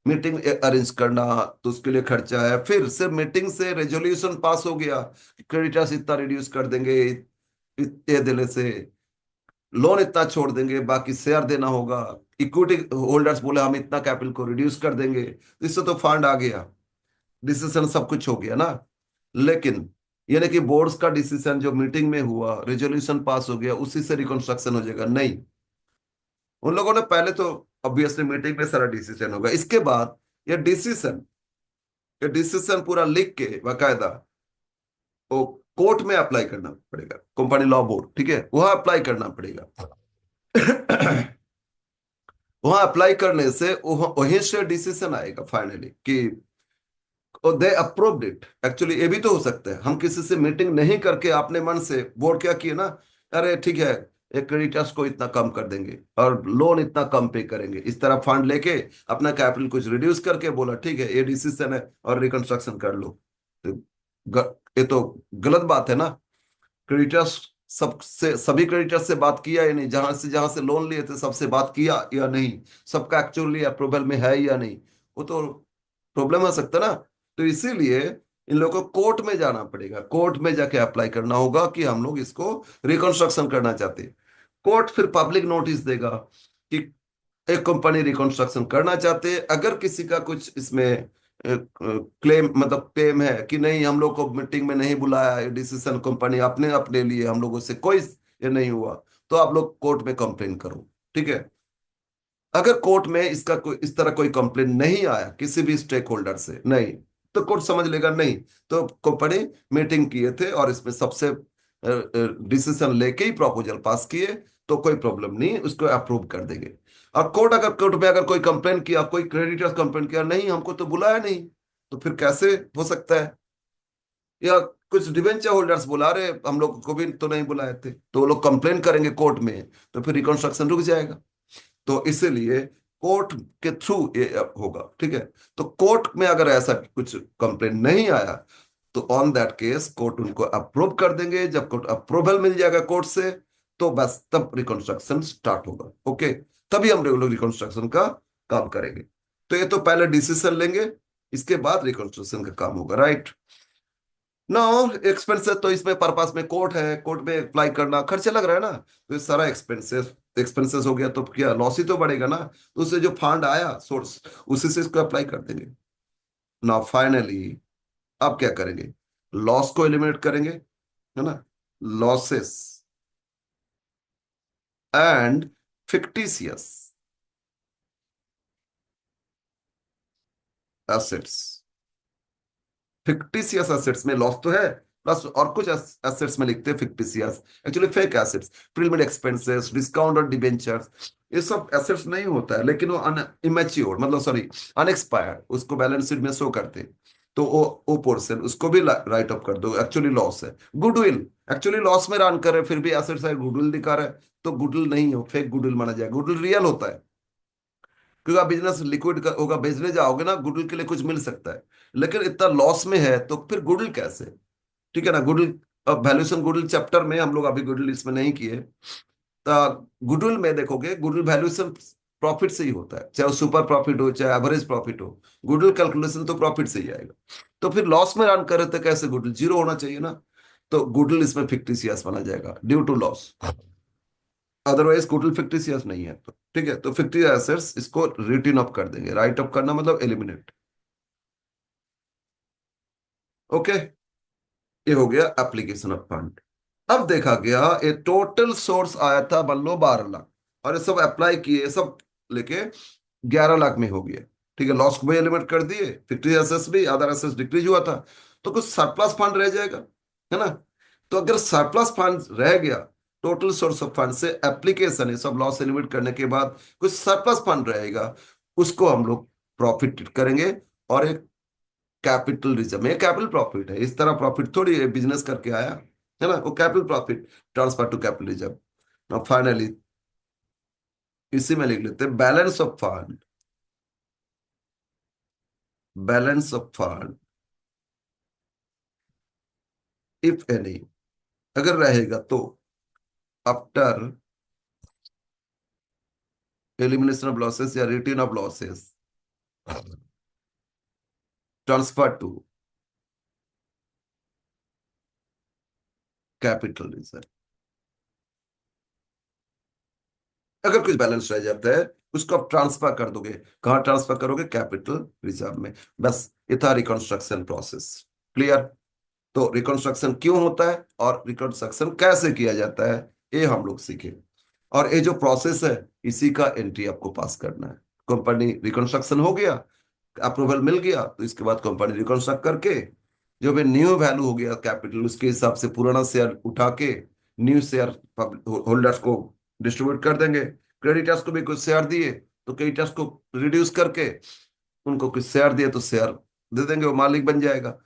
S1: मीटिंग अरेंज करना, तो उसके लिए खर्चा है। फिर से मीटिंग से रेजोल्यूशन पास हो गया, क्रेडिटर्स इतना रिड्यूस कर देंगे, ये दिले से लोन इतना छोड़ देंगे, बाकी शेयर देना होगा, इक्विटी होल्डर्स बोले हम इतना कैपिटल को रिड्यूस कर देंगे, इससे तो फंड आ गया, डिसीजन सब कुछ हो गया ना। लेकिन ये नहीं कि बोर्ड्स का डिसीजन जो मीटिंग में हुआ, रेजोल्यूशन पास हो गया, उसी से रिकंस्ट्रक्शन हो जाएगा, नहीं। उन लोगों ने पहले तो ऑब्वियसली मीटिंग में सारा डिसीजन होगा, इसके बाद ये डिसीजन पूरा लिख के बाकायदा वो कोर्ट में अप्लाई करना पड़ेगा, कंपनी लॉ बोर्ड, ठीक है, वहां अप्लाई करना पड़ेगा। वहां अप्लाई करने से वहीं से डिसीजन आएगा फाइनली कि दे अप्रूव्ड इट। एक्चुअली ये भी तो हो सकता है, हम किसी से मीटिंग नहीं करके अपने मन से बोर्ड क्या किए ना, अरे ठीक है, एक क्रेडिटर्स को इतना कम कर देंगे और लोन इतना कम पे करेंगे, इस तरह फंड लेके अपना कैपिटल कुछ रिड्यूस करके बोला ठीक है ये डिसीजन है और रिकंस्ट्रक्शन कर लो। तो ये तो गलत बात है ना। क्रेडिटर्स सबसे, सभी क्रेडिटर्स से बात किया या नहीं, जहां से लोन लिए थे सबसे बात किया या नहीं, सबका एक्चुअली अप्रूवल में है या नहीं, वो तो प्रॉब्लम हो सकता है ना। तो इसीलिए इन लोगों को कोर्ट में जाना पड़ेगा, कोर्ट में जाके अप्लाई करना होगा कि हम लोग इसको रिकंस्ट्रक्शन करना चाहते हैं। कोर्ट फिर पब्लिक नोटिस देगा कि एक कंपनी रिकंस्ट्रक्शन करना चाहते हैं, अगर किसी का कुछ इसमें क्लेम मतलब क्लेम है कि नहीं हम लोग को मीटिंग में नहीं बुलाया, डिसीजन कंपनी अपने अपने लिए, हम लोगों से कोई ये नहीं हुआ, तो आप लोग कोर्ट में कंप्लेन करो। ठीक है। अगर कोर्ट में इसका कोई इस तरह कोई कंप्लेन नहीं आया किसी भी स्टेक होल्डर से, नहीं, तो कोर्ट समझ लेगा नहीं, तो कंपनी मीटिंग किए थे और इसमें सबसे डिसीजन लेके ही प्रपोजल पास किए, तो कोई प्रॉब्लम नहीं, उसको अप्रूव कर देंगे। और कोर्ट में अगर कोई कंप्लेन किया, कोई क्रेडिटर्स कंप्लेन किया, नहीं हमको तो बुलाया नहीं, तो फिर कैसे हो सकता है। या कुछ डिबेंचर होल्डर्स बुला रहे, हम लोग को भी तो नहीं बुलाए थे, तो वो लोग कंप्लेन करेंगे कोर्ट में, तो फिर रिकंस्ट्रक्शन रुक जाएगा। तो इसीलिए कोर्ट के थ्रू ये होगा। ठीक है। तो कोर्ट में अगर ऐसा कुछ कंप्लेन नहीं आया, तो ऑन दैट केस कोर्ट उनको अप्रूव कर देंगे। जब कोर्ट अप्रूवल मिल जाएगा कोर्ट से, तो बस तब रिकंस्ट्रक्शन स्टार्ट होगा। ओके। तभी हम लोग रिकंस्ट्रक्शन का काम करेंगे। तो ये तो पहले डिसीजन लेंगे, इसके बाद रिकंस्ट्रक्शन का काम होगा, राइट। नो एक्सपेंसेस तो इसमें पर्पस में कोर्ट है, कोर्ट में अप्लाई करना खर्चा लग रहा है ना, तो ये सारा एक्सपेंसेस एक्सपेंसेस हो गया, तो क्या लॉस ही तो बढ़ेगा ना, तो उससे जो फंड आया सोर्स, उसी से इसको अप्लाई कर देंगे। ना फाइनली अब क्या करेंगे, लॉस को एलिमिनेट करेंगे, है ना, losses and fictitious assets. Fictitious assets में लॉस तो है, प्लस और कुछ एसेट्स में लिखते हैं fictitious, actually fake assets, preliminary expenses, discount और डिबेंचर्स, ये सब एसेट्स नहीं होता है, लेकिन वो इमेच्योर मतलब सॉरी अनएक्सपायर्ड, उसको बैलेंस शीट में शो करते हैं, तो वो पोर्शन उसको भी राइट अप कर दो, एक्चुअली लॉस है। गुडविल एक्चुअली लॉस में रन कर रहे फिर भी एसेट्स है, गुडविल दिखा रहा है, तो गुडविल नहीं हो, फेक गुडविल माना जाएगा, गुडविल रियल होता है, क्योंकि आप बिजनेस लिक्विड होगा बेचने जाओगे ना, गुडविल के लिए कुछ मिल सकता है, लेकिन इतना लॉस में है तो फिर गुडविल कैसे। ठीक है ना, गुडविल, अब वैल्यूएशन गुडविल चैप्टर में हम लोग अभी गुडविल इसमें नहीं किए, तो गुडविल में देखोगे गुडविल वैल्यूएशन प्रॉफिट से ही होता है, चाहे वो सुपर प्रॉफिट हो चाहे एवरेज प्रॉफिट हो, गुडविल कैलकुलेशन तो प्रॉफिट से ही आएगा। तो फिर लॉस में रन करे तो कैसे, गुडविल जीरो होना चाहिए ना, तो गुडविल इसमें फिक्टिशियस माना जाएगा due to loss, otherwise goodwill fictitious नहीं है। तो ठीक है, तो फिक्टिशियस एसेट्स इसको रिटन अप कर देंगे, राइट अप करना मतलब एलिमिनेट। ओके, ये हो गया एप्लीकेशन ऑफ फंड। अब देखा गया ये टोटल सोर्स आया था मान लो 12 लाख, और ये सब अप्लाई किए सब लेके 11 लाख में हो गया। ठीक है, लॉस को भी एलिमिनेट कर दिए, फिक्टिव एसेट्स भी, अदर एसेट्स डिक्रीज हुआ था, तो कुछ सरप्लस फंड रह जाएगा, है ना। तो अगर सरप्लस फंड रह गया टोटल सोर्स ऑफ फंड से, एप्लीकेशन है सब लॉस एलिमिनेट करने के बाद कुछ सरप्लस फंड रहेगा, उसको हम लोग प्रॉफिट करेंगे, और एक कैपिटल रिजर्व, ये कैपिटल प्रॉफिट है, इस तरह प्रॉफिट थोड़ी बिजनेस करके आया, है ना, वो capital profit transfer to capital reserve. अब फाइनली इसी में लिख लेते हैं balance of fund, balance of fund if any, अगर रहेगा तो आफ्टर एलिमिनेशन ऑफ लॉसेस या written off losses transfer to capital reserve. अगर कुछ बैलेंस रह जाता है उसको आप ट्रांसफर कर दोगे, कहाँ ट्रांसफर करोगे, कैपिटल रिजर्व में। बस ये था रिकंस्ट्रक्शन प्रोसेस। क्लियर। तो रिकंस्ट्रक्शन क्यों होता है और रिकंस्ट्रक्शन कैसे किया जाता है, ये हम लोग सीखे, और ये जो प्रोसेस है इसी का एंट्री आपको पास करना है। कंपनी रिकंस्ट्रक्शन हो गया, अप्रूवल मिल गया, तो इसके बाद कंपनी रिकंस्ट्रक्ट करके जो भी न्यू वैल्यू हो गया कैपिटल, उसके हिसाब से पुराना शेयर उठा के न्यू शेयर होल्डर्स को डिस्ट्रीब्यूट कर देंगे, क्रेडिटर्स को भी कुछ शेयर दिए, तो क्रेडिटर्स को रिड्यूस करके उनको कुछ शेयर दिए तो शेयर दे देंगे, वो मालिक बन जाएगा।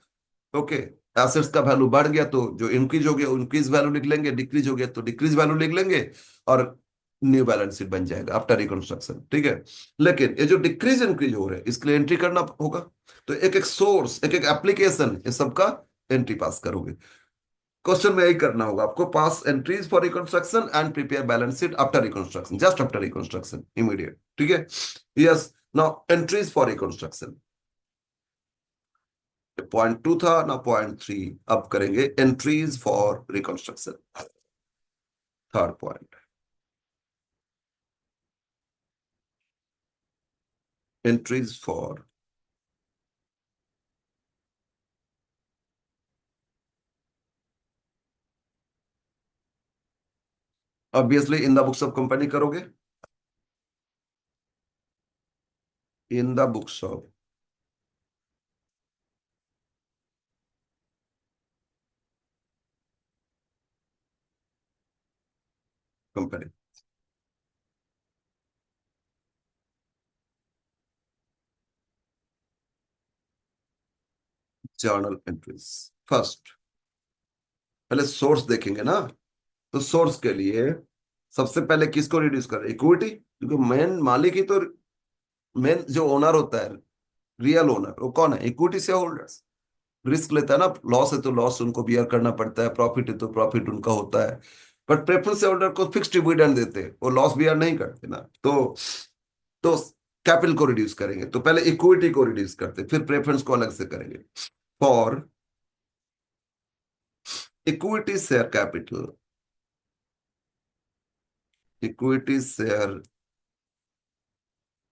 S1: ओके। एसेट्स का वैल्यू बढ़ गया तो जो इंक्रीज हो गया इंक्रीज वैल्यू लिख लेंगे, डिक्रीज हो गया तो डिक्रीज वैल्यू लिख लेंगे, और न्यू बैलेंस शीट बन जाएगा आफ्टर रिकंस्ट्रक्शन। ठीक है। लेकिन ये जो डिक्रीज इंक्रीज हो रहे हैं इसके लिए एंट्री करना होगा। तो एक एक सोर्स, एक एक एप्लीकेशन, ये सबका एंट्री पास करोगे। क्वेश्चन में यही करना होगा आपको, pass entries for reconstruction and prepare balance sheet after reconstruction, just after reconstruction, immediate. ठीक है। Yes. Now entries for reconstruction, point 2 था ना, पॉइंट 3। अब करेंगे entries for reconstruction, third point, entries for. Obviously in the books of company करोगे, in the books of company, journal entries. First पहले source देखेंगे ना, तो सोर्स के लिए सबसे पहले किसको रिड्यूस करें, इक्विटी, क्योंकि मेन मालिक ही तो, मेन जो ओनर होता है, रियल ओनर वो कौन है, इक्विटी शेयर होल्डर्स। रिस्क लेता है ना, लॉस है तो लॉस उनको बियर करना पड़ता है, प्रॉफिट है तो प्रॉफिट उनका होता है। बट प्रेफरेंस शेयर होल्डर को फिक्स डिविडेंड देते हैं, वो लॉस बियर नहीं करते ना। तो कैपिटल को रिड्यूस करेंगे, तो पहले इक्विटी को रिड्यूस करते, फिर प्रेफरेंस को अलग से करेंगे। For equity share capital, equity share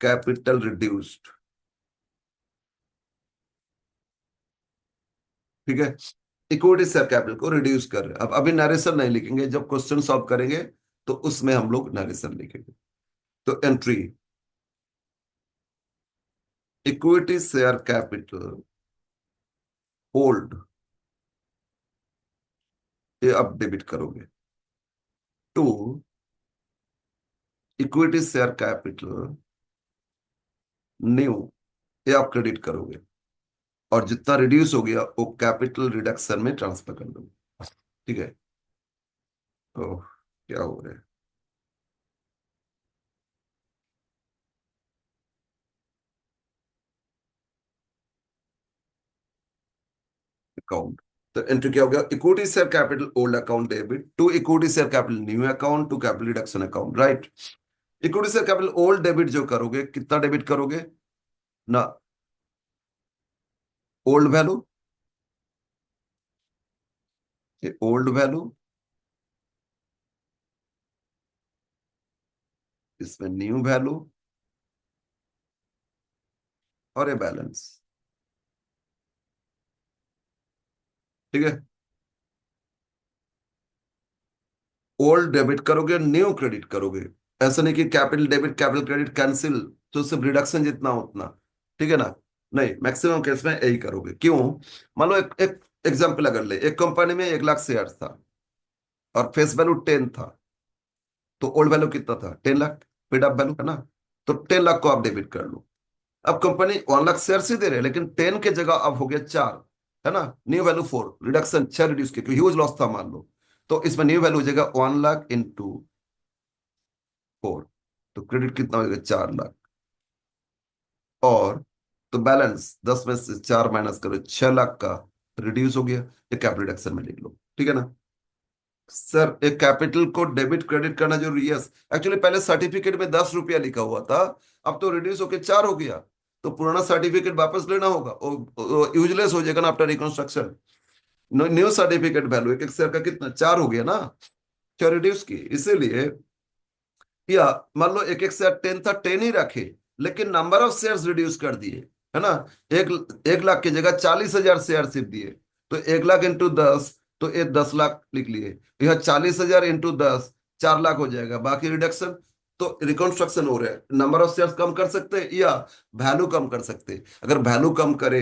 S1: capital reduced. ठीक है। इक्विटी शेयर कैपिटल को रिड्यूस कर रहे हैं। अब अभी नरेशन नहीं लिखेंगे, जब क्वेश्चन सॉल्व करेंगे तो उसमें हम लोग नरेशन लिखेंगे। तो entry, equity share capital old, ये आप डेबिट करोगे। To equity share capital new, ये आप क्रेडिट करोगे। और जितना रिड्यूस हो गया वो कैपिटल रिडक्शन में ट्रांसफर कर दोगे। ठीक है। ओह, क्या हो रहा है। अकाउंट, तो एंट्री क्या हो गया, equity share capital old account debit to equity share capital new account to capital reduction account, right. Equity share capital old debit जो करोगे, कितना डेबिट करोगे ना, ओल्ड वैल्यू, ये ओल्ड वैल्यू, इसमें न्यू वैल्यू, और ये बैलेंस। ठीक है। ओल्ड डेबिट करोगे, न्यू क्रेडिट करोगे। ऐसा नहीं कि capital debit capital credit cancel, तो सिर्फ रिडक्शन जितना उतना। ठीक है ना। नहीं, मैक्सिमम केस में यही करोगे। क्यों, मान लो एक एक एग्जाम्पल अगर ले, एक कंपनी में 1 लाख शेयर था और फेस वैल्यू 10 था, तो ओल्ड वैल्यू कितना था, 10 लाख, पेड अप वैल्यू है ना। तो 10 लाख को आप डेबिट कर लो। अब कंपनी 1 लाख शेयर ही दे रहे, लेकिन 10 के जगह अब हो गया 4, है ना। न्यू वैल्यू 4, रिडक्शन 6 रिड्यूस किया क्योंकि ह्यूज लॉस था मान लो। तो इसमें न्यू वैल्यू हो जाएगा 1 लाख इंटू 4, तो क्रेडिट कितना हो जाएगा, 4 लाख। और तो बैलेंस 10 में से 4 माइनस करो, 6 लाख का रिड्यूस हो गया। ये कैपिटल रिडक्शन में लिख लो। ठीक है ना। सर एक कैपिटल को डेबिट क्रेडिट करना जरूरी है। एक्चुअली पहले सर्टिफिकेट में 10 रुपया लिखा हुआ था, अब तो रिड्यूस होकर 4 हो गया। तो पुराना सर्टिफिकेट वापस लेना होगा, यूजलेस हो जाएगा ना after reconstruction. New certificate value एक एक शेयर का कितना, 4 हो गया ना, 4 रिड्यूस की, इसीलिए। या मान लो एक एक शेयर 10 था, 10 ही रखे, लेकिन नंबर ऑफ शेयर्स रिड्यूस कर दिए, है ना। एक 1 लाख की जगह 40,000 शेयर सिर्फ दिए, तो 1 लाख इंटू 10, तो ये 10 लाख लिख लिए। यह 40,000 इंटू 10, 4 लाख हो जाएगा, बाकी रिडक्शन। तो रिकंस्ट्रक्शन हो रहा है, नंबर ऑफ शेयर्स कम कर सकते हैं या वैल्यू कम कर सकते हैं। अगर वैल्यू कम करे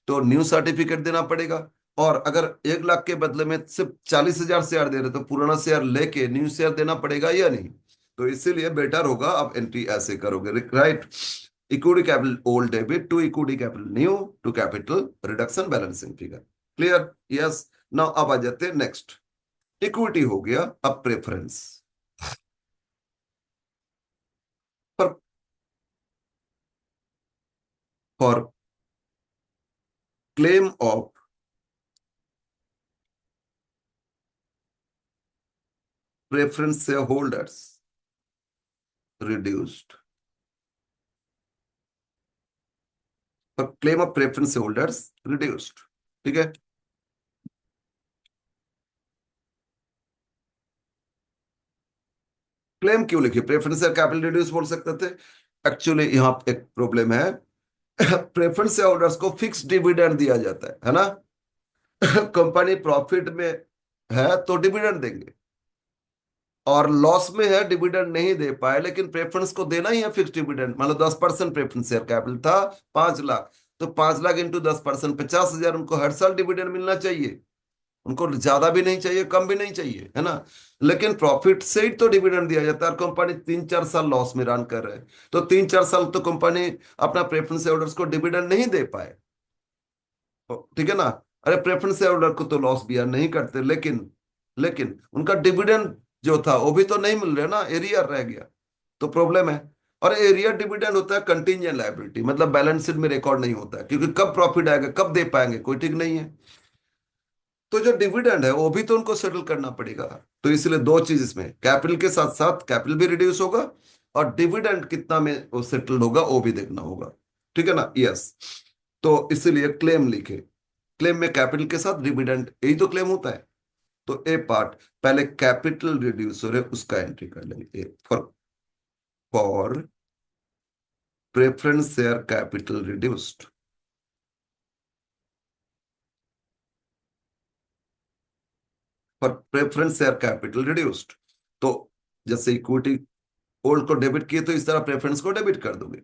S1: तो न्यू सर्टिफिकेट देना पड़ेगा। और अगर 1 लाख के बदले में सिर्फ 40,000 शेयर दे रहे तो पुराना शेयर लेके न्यू शेयर देना पड़ेगा या नहीं। तो इसीलिए बेटर होगा आप एंट्री ऐसे करोगे, right. Equity capital old debit to equity capital new to capital reduction balancing figure. Clear? Yes. Now अब आ जाते हैं नेक्स्ट। इक्विटी हो गया, अब प्रेफरेंस। पर for claim of preference share holders reduced, पर claim of preference share holders reduced. ठीक है। क्लेम क्यों लिखिए? प्रेफरेंस शेयर कैपिटल रिड्यूस बोल सकते थे। एक्चुअली यहां एक प्रॉब्लम है। प्रेफरेंस शेयर होल्डर्स को फिक्स डिविडेंड दिया जाता है ना। कंपनी प्रॉफिट में है तो डिविडेंड देंगे, और लॉस में है डिविडेंड नहीं दे पाए, लेकिन प्रेफरेंस को देना ही है फिक्स डिविडेंड। मान लो 10% प्रेफरेंस शेयर कैपिटल था, 5 लाख, तो 5 लाख इंटू 10%, 50,000 उनको हर साल डिविडेंड मिलना चाहिए। उनको ज्यादा भी नहीं चाहिए, कम भी नहीं चाहिए, है ना। लेकिन प्रॉफिट से ही तो डिविडेंड दिया जाता है, और कंपनी 3-4 साल लॉस में रन कर रहे हैं, तो 3-4 साल तो कंपनी अपना प्रेफरेंस होल्डर्स को डिविडेंड नहीं दे पाए। ठीक है ना। अरे प्रेफरेंस होल्डर को तो लॉस भी यार नहीं करते, लेकिन लेकिन उनका डिविडेंड जो था वो भी तो नहीं मिल रहा ना, एरियर रह गया, तो प्रॉब्लम है। और एरियर डिविडेंड होता है कंटीजेंट लायबिलिटी, मतलब बैलेंस शीट में रिकॉर्ड नहीं होता है, क्योंकि कब प्रॉफिट आएगा कब दे पाएंगे कोई ठीक नहीं है। तो जो डिविडेंड है वो भी तो उनको सेटल करना पड़ेगा। तो इसलिए दो चीज इसमें, कैपिटल के साथ साथ कैपिटल भी रिड्यूस होगा, और डिविडेंड कितना में वो सेटल होगा वो भी देखना होगा। ठीक है ना। यस। तो इसीलिए क्लेम लिखे। क्लेम में कैपिटल के साथ डिविडेंड, यही तो क्लेम होता है। तो ए पार्ट, पहले कैपिटल रिड्यूस हो रहे उसका एंट्री कर लेंगे। For preference share capital reduced, for preference share capital reduced. तो जैसे इक्विटी ओल्ड को डेबिट किए, तो इस तरह प्रेफरेंस को डेबिट कर दोगे।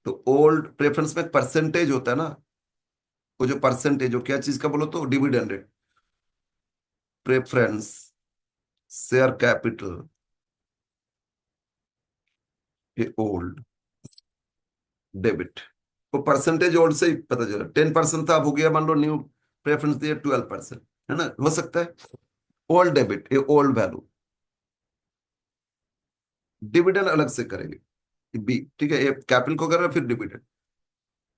S1: तो ओल्ड प्रेफरेंस में परसेंटेज होता है ना, वो जो परसेंटेज हो क्या चीज का बोलो तो dividend rate. Preference share capital ये ओल्ड डेबिट, वो परसेंटेज ओल्ड से ही पता चला। 10% था, अब हो गया मान लो न्यू प्रेफरेंस दिया 12%, है ना, हो सकता है। ओल्ड डेबिट ये ओल्ड वैल्यू, डिविडेंड अलग से करेंगे बी। ठीक है, ये कैपिटल को कर रहे हैं, फिर डिविडेंड।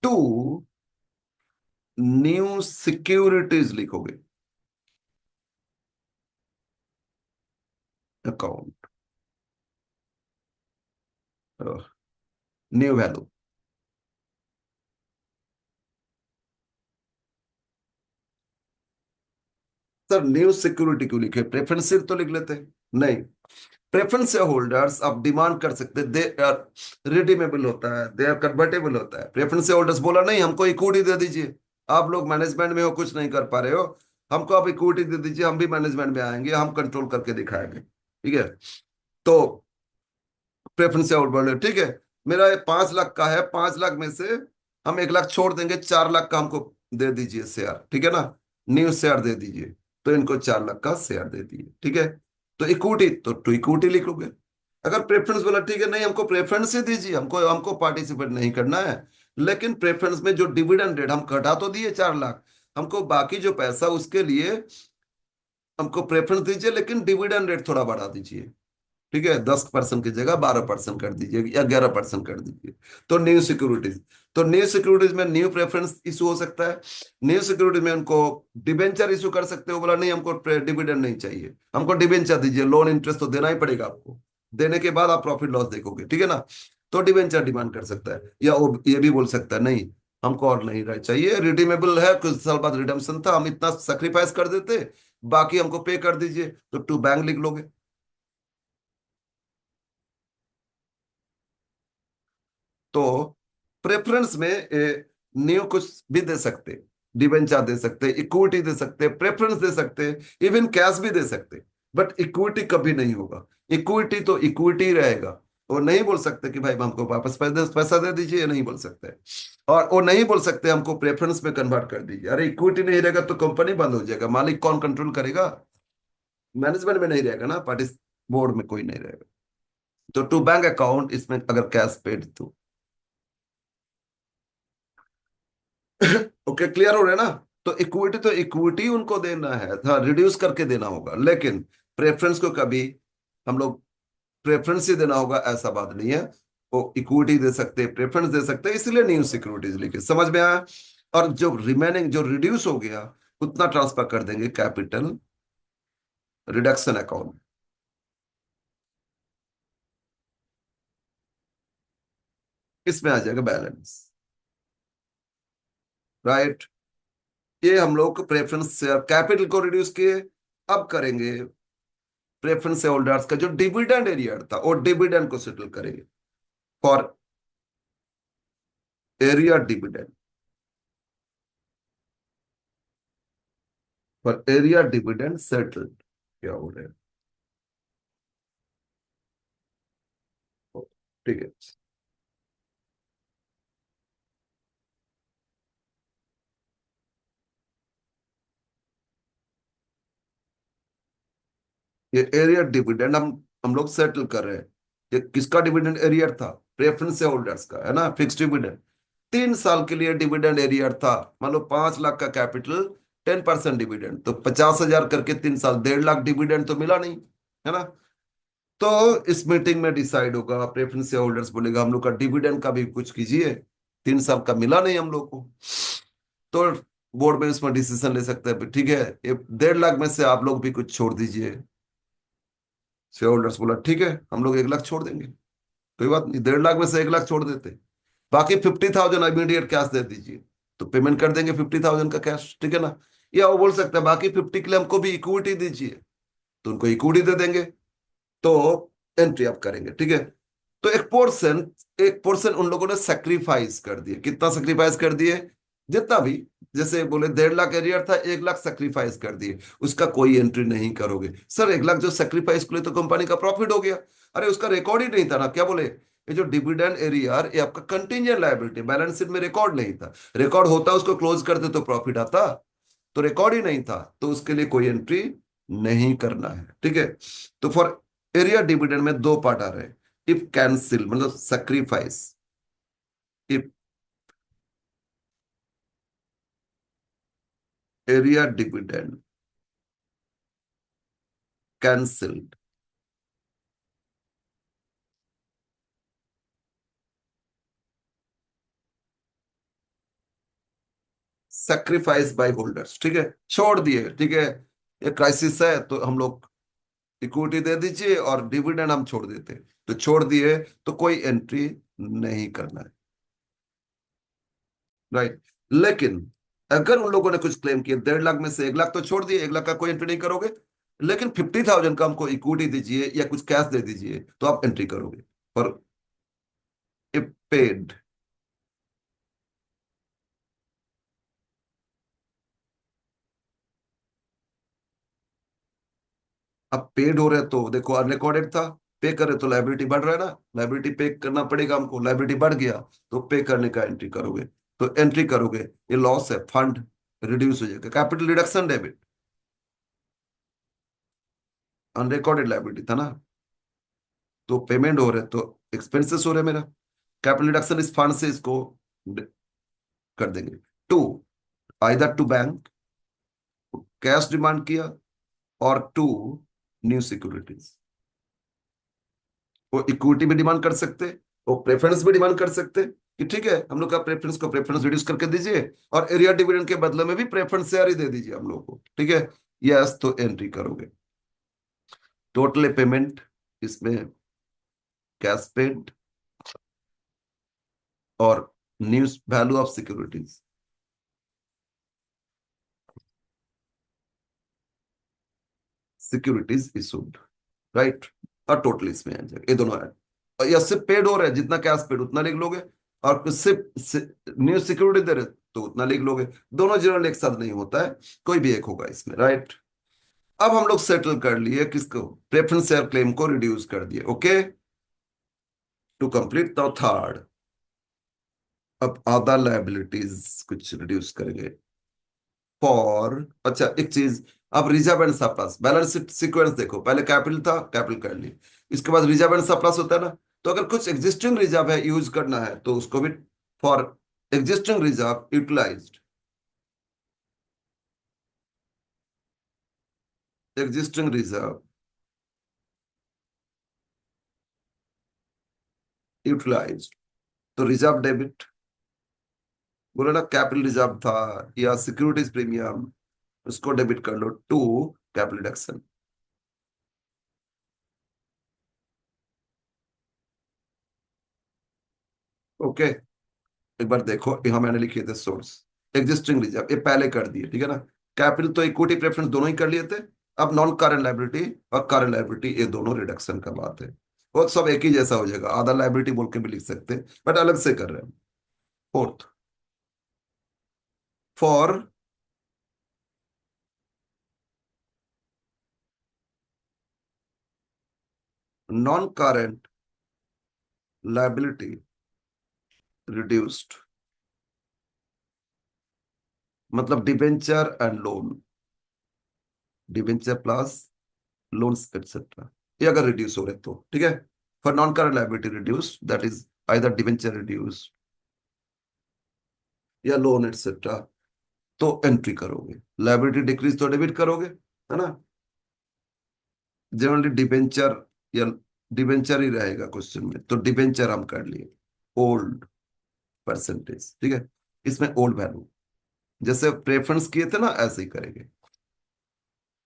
S1: टू न्यू सिक्योरिटीज लिखोगे, account new value. Sir new security क्यों लिखे? प्रेफरेंस तो लिख लेते हैं। नहीं, प्रेफरेंस होल्डर्स आप डिमांड कर सकते, दे आर रिडीमेबल होता है, दे आर कन्वर्टेबल होता है। प्रेफरेंस होल्डर्स बोला नहीं हमको इक्विटी दे दीजिए, आप लोग मैनेजमेंट में हो कुछ नहीं कर पा रहे हो, हमको आप इक्विटी दे दीजिए, हम भी मैनेजमेंट में आएंगे, हम कंट्रोल करके दिखाएंगे। ठीक है। तो प्रेफरेंस होल्डर बोले ठीक है, मेरा ये 5 लाख का है, 5 लाख में से हम 1 लाख छोड़ देंगे, 4 लाख का हमको दे दीजिए शेयर। ठीक है ना, न्यू शेयर दे दीजिए। तो इनको 4 लाख का शेयर दे दिए। ठीक है। तो इक्विटी तो टू इक्विटी लिखोगे। अगर प्रेफरेंस बोला ठीक है नहीं हमको प्रेफरेंस ही दीजिए, हमको हमको पार्टिसिपेट नहीं करना है, लेकिन प्रेफरेंस में जो डिविडेंड रेट हम घटा तो दिए 4 लाख, हमको बाकी जो पैसा उसके लिए हमको प्रेफरेंस दीजिए, लेकिन डिविडेंड रेट थोड़ा बढ़ा दीजिए। ठीक है, 10% की जगह 12% कर दीजिए या 11% कर दीजिए। तो न्यू सिक्योरिटीज, तो न्यू सिक्योरिटीज में न्यू प्रेफरेंस इशू हो सकता है। न्यू सिक्योरिटीज में उनको डिबेंचर इशू कर सकते हो, बोला नहीं हमको डिविडेंड नहीं चाहिए, हमको डिबेंचर दीजिए, लोन इंटरेस्ट तो देना ही पड़ेगा आपको, देने के बाद आप प्रॉफिट लॉस देखोगे। ठीक है ना। तो डिबेंचर डिमांड कर सकता है, या वो ये भी बोल सकता है नहीं हमको और नहीं रह चाहिए, रिडीमेबल है, कुछ साल बाद रिडम्पशन था, हम इतना सेक्रीफाइस कर देते, बाकी हमको पे कर दीजिए, तो टू बैंक लिख लोगे। तो प्रेफरेंस में न्यू कुछ भी दे सकते, डिबेंचर दे सकते, इक्विटी दे सकते, प्रेफरेंस दे सकते, इवन कैश भी दे सकते, बट इक्विटी कभी नहीं होगा। इक्विटी तो इक्विटी रहेगा। वो नहीं बोल सकते कि भाई हमको वापस पैसा दे दीजिए, ये नहीं बोल सकते। और वो नहीं बोल सकते हमको प्रेफरेंस में कन्वर्ट कर दीजिए। अरे इक्विटी नहीं रहेगा तो कंपनी बंद हो जाएगा, मालिक कौन कंट्रोल करेगा? मैनेजमेंट में नहीं रहेगा ना, पार्टी बोर्ड में कोई नहीं रहेगा। तो टू बैंक अकाउंट, इसमें अगर कैश पेड तो ओके, क्लियर हो रहा है ना? तो इक्विटी तो इक्विटी उनको देना है, हाँ, रिड्यूस करके देना होगा, लेकिन प्रेफरेंस को कभी हम लोग प्रेफरेंस ही देना होगा ऐसा बात नहीं है। वो इक्विटी दे सकते हैं, प्रेफरेंस दे सकते हैं, इसलिए न्यू सिक्योरिटीज लिखे, समझ में आया? और जो रिमेनिंग जो रिड्यूस हो गया उतना ट्रांसफर कर देंगे कैपिटल रिडक्शन अकाउंट। इसमें आ जाएगा बैलेंस, राइट? ये हम लोग प्रेफरेंस शेयर कैपिटल को रिड्यूस किए। अब करेंगे प्रेफरेंस शेयर होल्डर्स का जो डिविडेंड एरिया था, और डिविडेंड को सेटल करेंगे for area dividend, for area dividend settled. क्या हो रहा है? ठीक है, ये एरिया डिविडेंड हम लोग सेटल कर रहे हैं। ये किसका डिविडेंड एरियर था? प्रेफरेंस होल्डर्स का, है ना, फिक्स डिविडेंड। 3 साल के लिए डिविडेंड एरियर था। मान लो 5 लाख का कैपिटल, 10% डिविडेंड, तो 50,000 करके 3 साल, 1.5 लाख डिविडेंड तो मिला नहीं, है ना? तो इस मीटिंग में डिसाइड होगा, प्रेफरेंस होल्डर्स बोलेगा हम लोग का डिविडेंड का भी कुछ कीजिए, 3 साल का मिला नहीं हम लोग को। तो बोर्ड में इसमें डिसीजन ले सकते हैं, ठीक है, ये 1.5 लाख में से आप लोग भी कुछ छोड़ दीजिए। शेयर होल्डर्स बोला ठीक है, हम लोग 1 लाख छोड़ देंगे, कोई बात नहीं, 1.5 लाख में से 1 लाख छोड़ देते, बाकी 50,000 इमीडिएट कैश दे दीजिए, तो पेमेंट कर देंगे 50,000 का कैश, ठीक है ना? या वो बोल सकते हैं बाकी 50 के लिए हमको भी इक्विटी दीजिए, तो उनको इक्विटी दे देंगे। तो एंट्री आप करेंगे, ठीक है? तो एक पोर्शन उन लोगों ने सेक्रीफाइस कर दिए। कितना सेक्रीफाइस कर दिए? जितना भी, जैसे बोले 1.5 लाख एरियर था, 1 लाख सेक्रीफाइस कर दिए, उसका कोई एंट्री नहीं करोगे। सर 1 लाख जो सेक्रीफाइस के लिए तो कंपनी का प्रॉफिट हो गया। अरे उसका रिकॉर्ड ही नहीं था ना, क्या बोले, ये जो डिविडेंड एरियर ये आपका कंटिंजेंट लायबिलिटी, बैलेंस शीट में रिकॉर्ड नहीं था। रिकॉर्ड होता उसको क्लोज करते तो प्रॉफिट आता, तो रिकॉर्ड ही नहीं था, तो उसके लिए कोई एंट्री नहीं करना है, ठीक है? तो फॉर एरिया डिविडेंड में दो पार्ट आ रहे हैं। इफ कैंसिल मतलब sacrifice, if arrears dividend cancelled, sacrifice by holders, ठीक है, छोड़ दिए, ठीक है, ये क्राइसिस है तो हम लोग इक्विटी दे दीजिए और डिविडेंड हम छोड़ देते हैं, तो छोड़ दिए, तो कोई एंट्री नहीं करना है, राइट? लेकिन अगर उन लोगों ने कुछ क्लेम किया, 1.5 लाख में से 1 लाख तो छोड़ दिए, 1 लाख का कोई एंट्री नहीं करोगे, लेकिन 50,000 का हमको इक्विटी दीजिए या कुछ कैश दे दीजिए, तो आप एंट्री करोगे। पर इफ पेड, अब पेड हो रहे तो देखो अनरिकॉर्डेड था, पे करे तो लाइबिलिटी बढ़ रहा है ना, लाइबिलिटी पे करना पड़ेगा हमको, लाइबिलिटी बढ़ गया तो पे करने का एंट्री करोगे, तो एंट्री करोगे, ये लॉस है, फंड रिड्यूस हो जाएगा, capital reduction debit, unrecorded liability था ना, तो पेमेंट हो रहे तो एक्सपेंसेस हो रहे मेरा, कैपिटल रिडक्शन इस फंड से इसको कर देंगे। To, either to bank, cash demand किया, और टू न्यू सिक्योरिटीज, वो इक्विटी भी डिमांड कर सकते, वो प्रेफरेंस भी डिमांड कर सकते, कि ठीक है हम लोग का प्रेफरेंस को प्रेफरेंस रिड्यूस करके दीजिए, और एरिया डिविडेंड के बदले में भी प्रेफरेंस शेयर ही दे दीजिए हम लोग को, ठीक है? यस, तो एंट्री करोगे, टोटल पेमेंट, इसमें कैश पेड और news value of securities, securities issued, right? और टोटल इसमें आ जाएगा, ये दोनों है। और या सिर्फ पेड हो रहा है, जितना कैश पेड उतना लिख लोगे, और सिर्फ न्यू सिक्योरिटी दे रहे तो उतना लिख लोगे। दोनों जनरल एक साथ नहीं होता है, कोई भी एक होगा इसमें, राइट? अब हम लोग सेटल कर लिए किसको? प्रेफरेंस शेयर क्लेम को रिड्यूस कर दिए, okay. To complete the third, अब अदर लायबिलिटीज कुछ रिड्यूस करेंगे, फॉर, अच्छा एक चीज, अब reserve and surplus balance sheet sequence देखो, पहले कैपिटल था, कैपिटल कर ली, इसके बाद रिजर्व एंड सरप्लस होता है ना। तो अगर कुछ एग्जिस्टिंग रिजर्व है यूज करना है तो उसको भी for existing reserve utilised, existing reserve utilised, तो रिजर्व डेबिट, बोले ना कैपिटल रिजर्व था या सिक्योरिटीज प्रीमियम, उसको डेबिट कर लो टू कैपिटल डिडक्शन। ओके, एक बार देखो यहां मैंने लिखे थे सोर्स एग्जिस्टिंग रिजर्व, ये पहले कर दिए, ठीक है ना। कैपिटल तो इक्विटी प्रेफरेंस दोनों ही कर लिए थे। अब नॉन करंट लायबिलिटी और करंट लायबिलिटी ये दोनों रिडक्शन का बात है। वो सब एक ही जैसा हो जाएगा, आधा लायबिलिटी बोल के भी लिख सकते हैं बट अलग से कर रहे हैं। Fourth, for non current liability reduced, मतलब debenture and loan, debenture plus loans etcetera, ये अगर रिड्यूस हो रहे तो ठीक है। For non current liability reduce, that is either debenture reduce या लोन एक्सेट्रा, तो एंट्री करोगे। लायबिलिटी डिक्रीज तो डेबिट करोगे, है ना। जनरली डिबेंचर या डिबेंचर ही रहेगा क्वेश्चन में, तो डिबेंचर हम कर लिए ओल्ड परसेंटेज, ठीक है। इसमें ओल्ड वैल्यू जैसे प्रेफरेंस किए थे ना ऐसे ही करेंगे।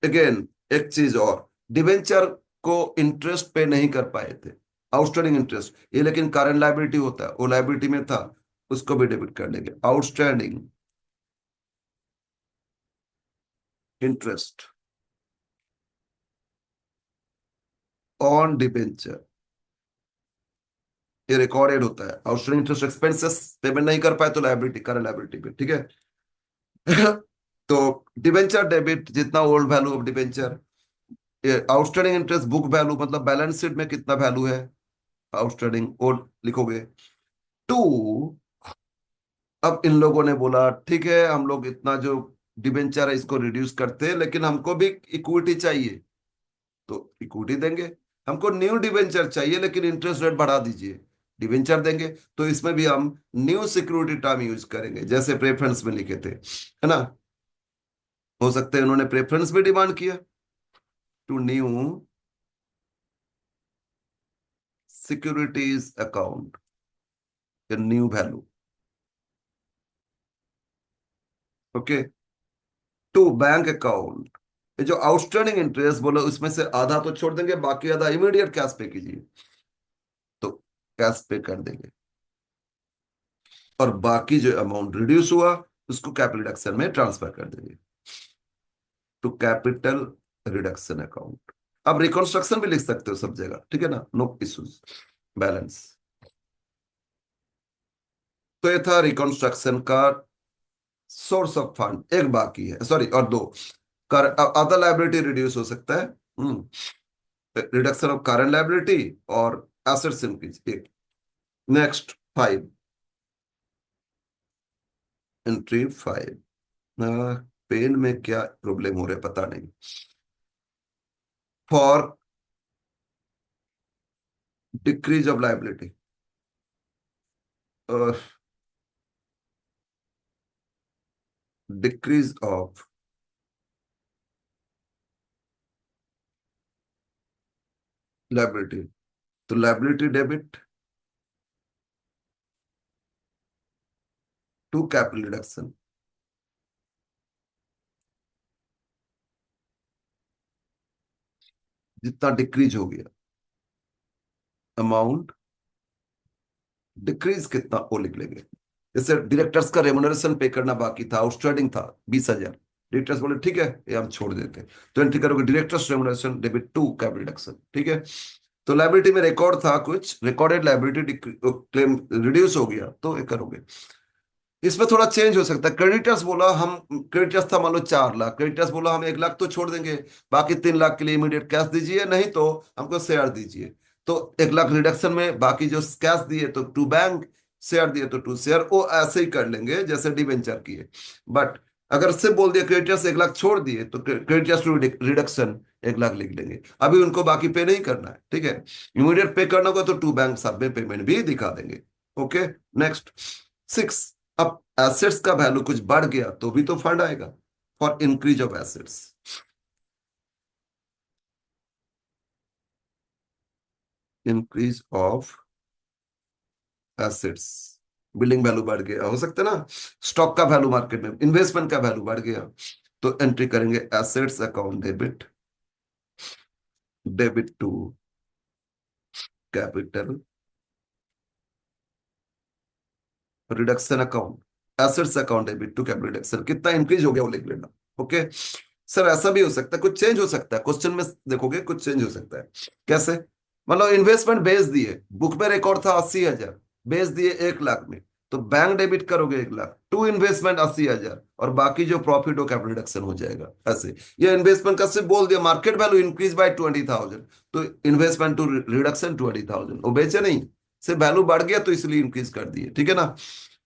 S1: अगेन एक चीज और, डिबेंचर को इंटरेस्ट पे नहीं कर पाए थे, आउटस्टैंडिंग इंटरेस्ट ये, लेकिन करंट लायबिलिटी होता है, वो लायबिलिटी में था, उसको भी डेबिट कर लेंगे। आउटस्टैंडिंग इंटरेस्ट ऑन डिबेंचर, ये रिकॉर्डेड होता है। आउटस्टैंडिंग इंटरेस्ट एक्सपेंसेस पेमेंट नहीं कर पाए तो लायबिलिटी, करंट लायबिलिटी पे, ठीक है। तो डिबेंचर डेबिट जितना old value of debenture, outstanding interest book value मतलब बैलेंस शीट में कितना वैल्यू है आउटस्टैंडिंग ओल्ड लिखोगे टू। अब इन लोगों ने बोला ठीक है हम लोग इतना जो डिबेंचर है इसको रिड्यूस करते हैं लेकिन हमको भी इक्विटी चाहिए, तो इक्विटी देंगे। हमको न्यू डिबेंचर चाहिए लेकिन इंटरेस्ट रेट बढ़ा दीजिए, डिबेंचर देंगे। तो इसमें भी हम न्यू सिक्योरिटी टर्म यूज करेंगे जैसे प्रेफरेंस में लिखे थे, है ना। हो सकता है उन्होंने प्रेफरेंस भी डिमांड किया, to new securities account, new value, okay, to bank account. ये जो आउटस्टैंडिंग इंटरेस्ट बोलो उसमें से आधा तो छोड़ देंगे, बाकी आधा इमीडिएट कैश पे कीजिए, तो कैश पे कर देंगे। और बाकी जो अमाउंट रिड्यूस हुआ उसको कैपिटल रिडक्शन में ट्रांसफर कर देंगे, टू कैपिटल रिडक्शन अकाउंट। अब रिकॉन्स्ट्रक्शन भी लिख सकते हो सब जगह, ठीक है ना, नो इश्यूज। बैलेंस, तो ये था रिकॉन्स्ट्रक्शन का सोर्स ऑफ फंड। एक बाकी है, सॉरी और दो, कर अदर लायबिलिटी रिड्यूस हो सकता है, रिडक्शन ऑफ करंट लायबिलिटी और एसेट्स इंक्रीज, एक। Next five, entry five, pen में क्या प्रॉब्लम हो रहा है पता नहीं। For decrease of liability, decrease of liability, तो liability debit to capital reduction, जितना डिक्रीज हो गया अमाउंट, डिक्रीज कितना वो लिख लेंगे। जैसे डायरेक्टर्स का रेमुनरेशन पे करना बाकी था, आउटस्टैंडिंग था 20,000, डायरेक्टर्स बोले ठीक है ये हम छोड़ देते हैं, तो एंट्री करोगे directors remuneration debit to capital reduction, ठीक है। तो लायबिलिटी में रिकॉर्ड था कुछ, रिकॉर्डेड लायबिलिटी क्लेम रिड्यूस हो गया तो ये करोगे। इसमें थोड़ा चेंज हो सकता है, क्रेडिटर्स बोला हम, क्रेडिटर्स था मान लो 4 लाख, क्रेडिटर्स बोला हम 1 लाख तो छोड़ देंगे, बाकी 3 लाख के लिए इमीडिएट कैश दीजिए नहीं तो हमको शेयर दीजिए। तो 1 लाख रिडक्शन में बाकी जो कैश दिए तो टू बैंक, शेयर दिए तो टू शेयर, वो ऐसे ही कर लेंगे जैसे डिवेंचर किए। बट अगर सिर्फ बोल दिया क्रेडिटर्स 1 लाख छोड़ दिए तो क्रेडिटर्स टू रिडक्शन 1 लाख लिख लेंगे। अभी उनको बाकी पे नहीं करना है, ठीक है। इमीडिएट पे करना होगा तो टू बैंक साथ में पेमेंट भी दिखा देंगे। Okay, next 6। अब एसेट्स का वैल्यू कुछ बढ़ गया तो भी तो फंड आएगा for increase of assets. Increase of assets, building value बढ़ गया, हो सकता है ना। स्टॉक का वैल्यू मार्केट में, इन्वेस्टमेंट का वैल्यू बढ़ गया, तो एंट्री करेंगे assets account debit, debit to capital reduction account, assets account debit to capital reduction, कितना इंक्रीज हो गया वो लिख लेना। ओके सर, ऐसा भी हो सकता है, कुछ चेंज हो सकता है, क्वेश्चन में देखोगे कुछ चेंज हो सकता है। कैसे? मतलब इन्वेस्टमेंट बेच दिए, बुक में रिकॉर्ड था 80,000, बेच दिए 1 लाख में, तो बैंक डेबिट करोगे 1 लाख टू इन्वेस्टमेंट 80,000, और बाकी जो प्रॉफिट हो कैपिटल रिडक्शन हो जाएगा ऐसे। ये इन्वेस्टमेंट का सिर्फ बोल दिया मार्केट वैल्यू इंक्रीज बाय 20,000, तो इन्वेस्टमेंट टू रिडक्शन 20,000, वो बेचे नहीं, सिर्फ वैल्यू बढ़ गया तो इसलिए इंक्रीज कर दिए, ठीक है ना।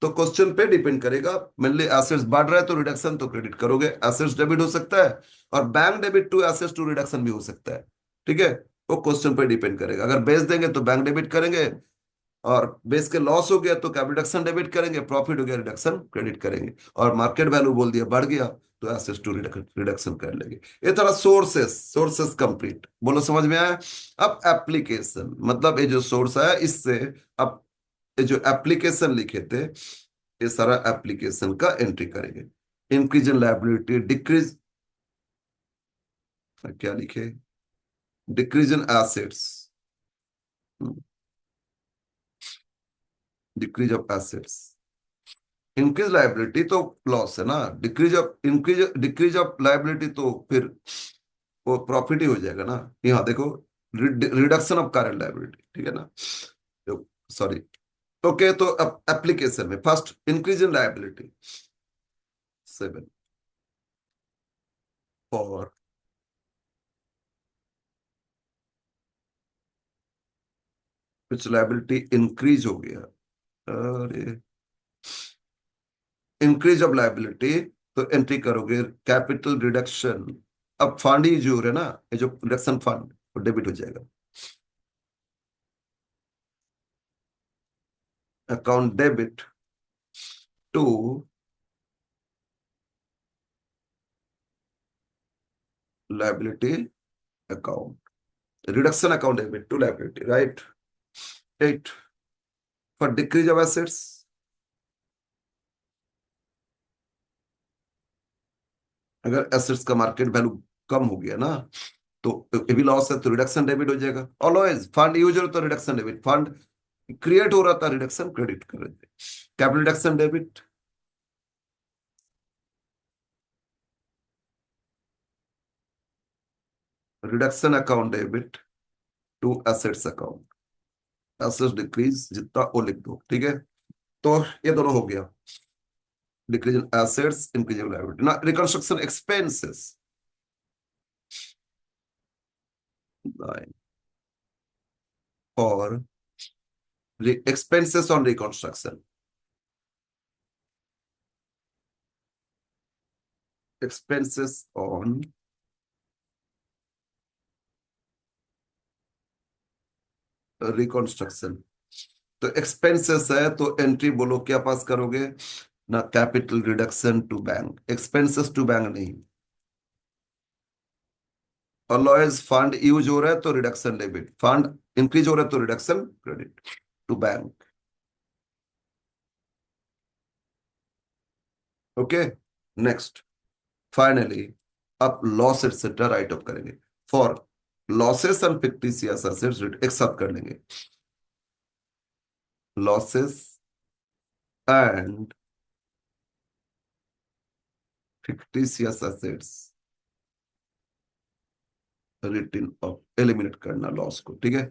S1: तो क्वेश्चन पे डिपेंड करेगा, मेनली एसेट्स बढ़ रहा है तो रिडक्शन तो क्रेडिट करोगे, एसेट्स डेबिट हो सकता है, और bank debit to assets to reduction भी हो सकता है, ठीक है। वो क्वेश्चन पे डिपेंड करेगा, अगर बेच देंगे तो बैंक डेबिट करेंगे, और बेच के लॉस हो गया तो कैपिटल रिडक्शन डेबिट करेंगे, प्रॉफिट हो गया रिडक्शन क्रेडिट करेंगे, और मार्केट वैल्यू बोल दिया बढ़ गया तो एसेट्स टू रिडक्शन कर लेंगे। ये तरह सोर्सेस, सोर्सेस कंप्लीट, बोलो समझ में आया। अब एप्लीकेशन, मतलब ये जो सोर्स है इससे, अब ये जो एप्लीकेशन लिखे थे, ये सारा एप्लीकेशन का एंट्री करेंगे। इंक्रीज इन लायबिलिटी, डिक्रीज, क्या लिखे, decrease in assets, decrease of assets, increase liability तो लॉस है ना, डिक्रीज ऑफ लायबिलिटी तो फिर वो प्रॉफिट ही हो जाएगा ना। यहाँ देखो, रिडक्शन ऑफ करंट लायबिलिटी, ठीक है ना, सॉरी। ओके, तो अब एप्लीकेशन में first increase in liability 7 for, कुछ लायबिलिटी इंक्रीज हो गया, अरे इंक्रीज ऑफ लायबिलिटी, तो एंट्री करोगे कैपिटल रिडक्शन। अब फंड ही जो है ना, ये जो रिडक्शन फंड, वो डेबिट हो जाएगा, account debit to liability account, reduction account debit to liability, right. 8 for decrease of assets, अगर एसेट्स का मार्केट वैल्यू कम हो गया ना, तो ये भी लॉस है तो रिडक्शन डेबिट हो जाएगा। ऑलवेज फंड यूज हो तो रिडक्शन डेबिट, फंड क्रिएट हो रहा था रिडक्शन क्रेडिट कर रहे थे, capital reduction debit, reduction account debit to assets account, assets decrease जितना वो लिख दो, ठीक है। तो ये दोनों हो गया, decrease in assets, increase in liability ना। रिकंस्ट्रक्शन एक्सपेंसेस 9 और expenses on reconstruction, expenses on reconstruction, तो एक्सपेंसेस है तो एंट्री बोलो क्या पास करोगे ना, capital reduction to bank, expenses to bank नहीं। अलॉयज फंड यूज हो रहा है तो रिडक्शन डेबिट, फंड इंक्रीज हो रहा है तो reduction credit to bank. Okay, next finally अब लॉस एटसेट्रा राइट ऑफ करेंगे, for losses and fictitious assets एक साथ कर लेंगे, losses and fictitious assets written off, eliminate करना लॉस को, ठीक है।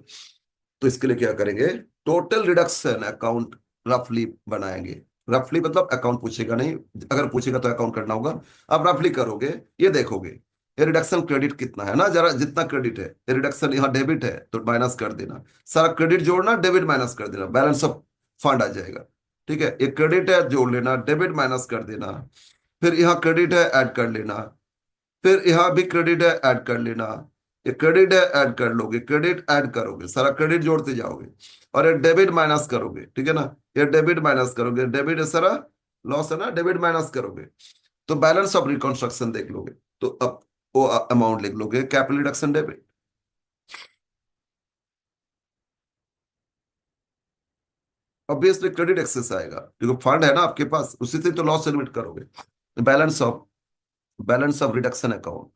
S1: तो इसके लिए क्या करेंगे, टोटल रिडक्शन अकाउंट रफली बनाएंगे, रफली मतलब अकाउंट पूछेगा नहीं, अगर पूछेगा तो अकाउंट करना होगा। अब रफली करोगे, ये देखोगे ये रिडक्शन क्रेडिट कितना है ना, जरा जितना क्रेडिट है, ये रिडक्शन यहाँ डेबिट है तो माइनस कर देना, सारा क्रेडिट जोड़ना, डेबिट माइनस कर देना, बैलेंस ऑफ फंड आ जाएगा, ठीक है। ये क्रेडिट है जोड़ लेना, डेबिट माइनस कर देना, फिर यहाँ क्रेडिट है, ऐड कर लेना। फिर यहाँ भी क्रेडिट है, ऐड कर लेना। ये क्रेडिट है, ऐड कर लोगे, क्रेडिट ऐड करोगे, सारा क्रेडिट जोड़ते जाओगे। और ये डेबिट माइनस करोगे, ठीक है ना। ये डेबिट माइनस करोगे, डेबिट है सारा, लॉस है ना, डेबिट माइनस करोगे, तो बैलेंस ऑफ रिकंस्ट्रक्शन देख लोगे। तो अब वो अमाउंट लिख लोगे, capital reduction debit. Obviously credit excess आएगा, क्योंकि फंड है ना आपके पास, उसी से तो लॉस एलिमिट करोगे। बैलेंस ऑफ रिडक्शन अकाउंट,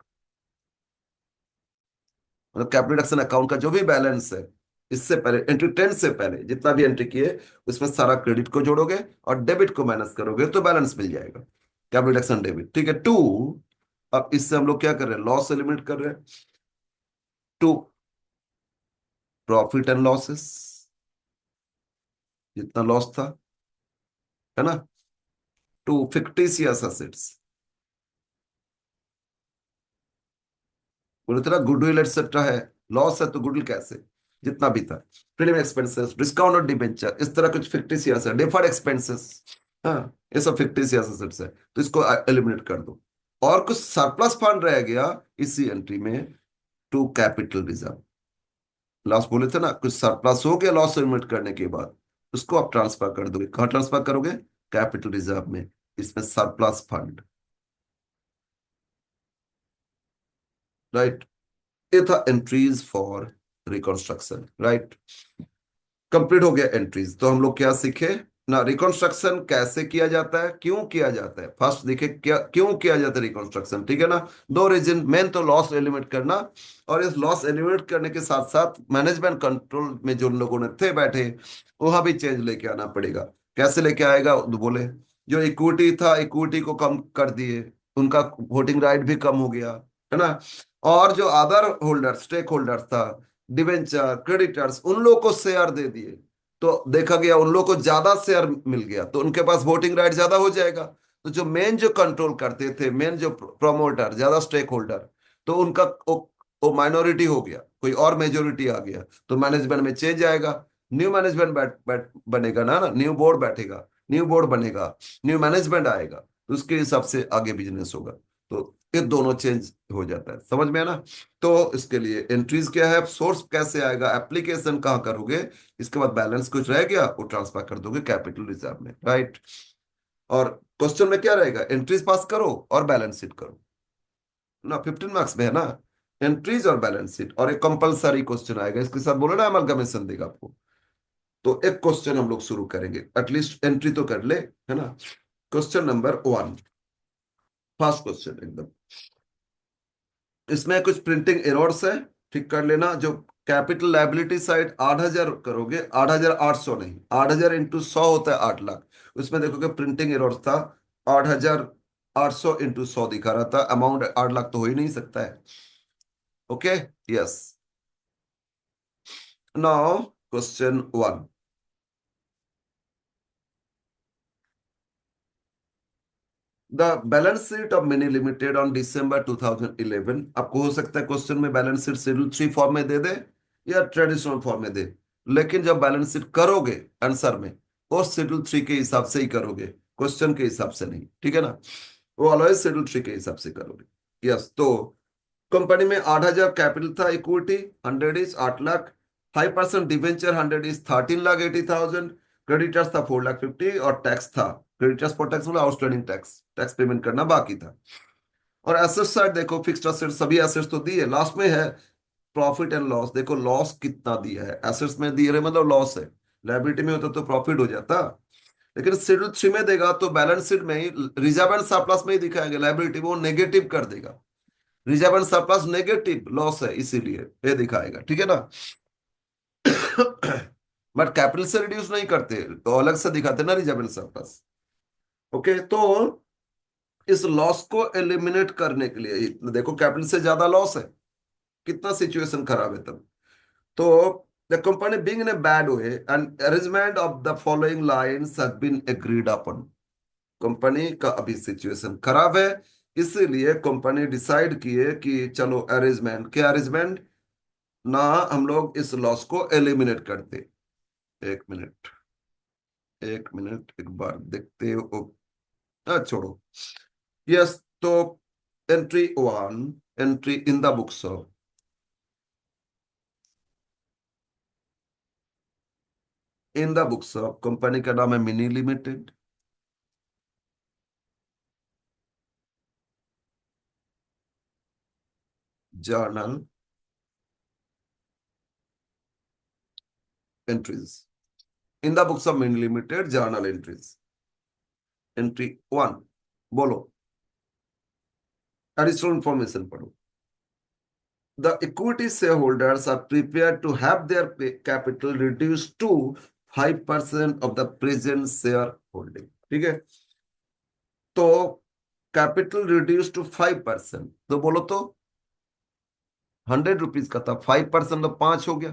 S1: मतलब कैपिटल रिडक्शन अकाउंट का जो भी बैलेंस है, इससे पहले एंट्री 10 से पहले जितना भी एंट्री किए, उसमें सारा क्रेडिट को जोड़ोगे और डेबिट को माइनस करोगे, तो बैलेंस मिल जाएगा, कैपिटल रिडक्शन डेबिट, ठीक है। टू, अब इससे हम लोग क्या कर रहे हैं, लॉस एलिमिनेट कर रहे हैं। टू, प्रॉफिट एंड लॉसेस, जितना लॉस था, है ना। टू, फिक्टिशियस एसेट्स, बोले थे ना गुडविल एटसेट्रा है, लॉस है तो गुडविल कैसे, जितना भी था। प्रीलिम एक्सपेंसेस, डिस्काउंट और डिबेंचर, इस तरह कुछ फिक्टिशियस है, डिफर्ड एक्सपेंसेस, हाँ, ये सब फिक्टिशियस एसेट्स है, तो इसको एलिमिनेट कर दो। और कुछ सरप्लस फंड रह गया इसी एंट्री में, टू कैपिटल रिजर्व। लास्ट बोले थे ना, कुछ सरप्लस हो गया लॉस एलिमिनेट करने के बाद, उसको आप ट्रांसफर कर दोगे, कहाँ ट्रांसफर करोगे, कैपिटल रिजर्व में, इसमें सरप्लस फंड, राइट। ये था entries for reconstruction, right. Complete हो गया एंट्रीज, तो हम लोग क्या सीखे ना, रिकंस्ट्रक्शन कैसे किया जाता है, क्यों किया जाता है, फर्स्ट देखे क्या क्यों किया जाता है रिकंस्ट्रक्शन, ठीक है ना। दो रीजन मेन, तो लॉस एलिमिनेट करना, और इस लॉस एलिमिनेट करने के साथ साथ मैनेजमेंट कंट्रोल में जो लोगों ने थे बैठे, वहां भी चेंज लेके आना पड़ेगा। कैसे लेके आएगा, तो बोले जो इक्विटी था, इक्विटी को कम कर दिए, उनका वोटिंग राइट भी कम हो गया, है ना। और जो अदर होल्डर, स्टेक होल्डर था, डिवेंचर, क्रेडिटर्स, उन लोगों को शेयर दे दिए, तो देखा गया उन लोगों को ज्यादा शेयर मिल गया, तो उनके पास वोटिंग राइट ज्यादा हो जाएगा। तो जो मेन जो कंट्रोल करते थे, मेन जो प्रमोटर, ज्यादा स्टेक होल्डर, तो उनका वो माइनॉरिटी हो गया, कोई और मेजोरिटी आ गया, तो मैनेजमेंट में चेंज आएगा। न्यू मैनेजमेंट बनेगा ना, न्यू बोर्ड बैठेगा, न्यू बोर्ड बनेगा, न्यू मैनेजमेंट आएगा, तो उसके हिसाब से आगे बिजनेस होगा। तो ये दोनों चेंज हो जाता है, समझ में है ना। तो इसके लिए एंट्रीज क्या है, सोर्स कैसे आएगा, एप्लीकेशन कहाँ करोगे, इसके बाद बैलेंस कुछ रह गया वो ट्रांसफर कर दोगे कैपिटल रिजर्व में, राइट। और क्वेश्चन में क्या रहेगा, एंट्रीज पास करो और बैलेंस शीट करो ना, 15 मार्क्स में है ना, एंट्रीज और बैलेंस शीट, और एक कंपलसरी क्वेश्चन आएगा इसके साथ, बोलो ना अमलगमेशन देगा आपको। तो एक क्वेश्चन हम लोग शुरू करेंगे, एटलीस्ट एंट्री तो कर ले, है ना। क्वेश्चन नंबर 1, फर्स्ट क्वेश्चन एकदम, इसमें कुछ प्रिंटिंग एरर्स है, ठीक कर लेना। जो कैपिटल लायबिलिटी साइड 8,000 करोगे, 8,800 नहीं, 8,000 इंटू 100 होता है 8 लाख, उसमें देखोगे प्रिंटिंग एरर्स था, 8,800 इंटू 100 दिखा रहा था, अमाउंट 8 लाख तो हो ही नहीं सकता है। Okay, yes. Now question 1, the balance sheet of mini limited on December 2011। आपको हो सकता है क्वेश्चन में बैलेंस शीट शेड्यूल 3 फॉर्म में दे दे या ट्रेडिशनल फॉर्म में दे, लेकिन जब बैलेंस शीट करोगे आंसर में, वो शेड्यूल 3 के हिसाब से ही करोगे, क्वेश्चन के हिसाब से नहीं, ठीक है ना। वो ऑलवेज शेड्यूल 3 के हिसाब से करोगे, यस। तो कंपनी में 8,000 कैपिटल था, equity 100 is 8 lakh, 5% debenture 100 is 13,80,000, creditors था 4,50,000, और टैक्स था, क्रेडिटर्स फॉर टैक्स मतलब आउटस्टैंडिंग टैक्स, टैक्स पेमेंट करना बाकी था। और एसेट साइड देखो, फिक्स्ड एसेट सभी एसेट्स तो दी है, लास्ट में है प्रॉफिट एंड लॉस, देखो लॉस कितना दिया है, एसेट्स में दिए रहे मतलब लॉस है, लायबिलिटी में होता तो प्रॉफिट हो जाता, लेकिन शेड्यूल 3 में देगा तो बैलेंस शीट में ही रिजर्व एंड सरप्लस में ही दिखाएंगे, लायबिलिटी वो नेगेटिव कर देगा, reserve and surplus negative loss है, इसीलिए ये दिखाएगा, ठीक है ना। बट कैपिटल से रिड्यूस नहीं करते, तो अलग से दिखाते ना रिजर्व एंड सरप्लस। ओके, तो इस लॉस को एलिमिनेट करने के लिए, देखो कैपिटल से ज्यादा लॉस है, कितना सिचुएशन खराब है तब। तो the company being in a bad way and arrangement of the following lines have been agreed upon. Company का अभी सिचुएशन खराब है, इसीलिए कंपनी डिसाइड किए कि चलो अरेंजमेंट, क्या अरेंजमेंट ना, हम लोग इस लॉस को एलिमिनेट करते। एक मिनट, एक मिनट, एक बार देखते हो, छोड़ो, यस, तो entry one, entry in the books of, in the books of company का नाम है mini limited, journal entries, in the books of mini limited journal entries. Entry one, बोलो, एडिशनल इंफॉर्मेशन पढ़ो। The equity shareholders are prepared to have their capital reduced to 5% of the present share holding। ठीक है, तो capital reduce to 5%, तो बोलो तो 100 rupees का था, 5% तो 5 हो गया,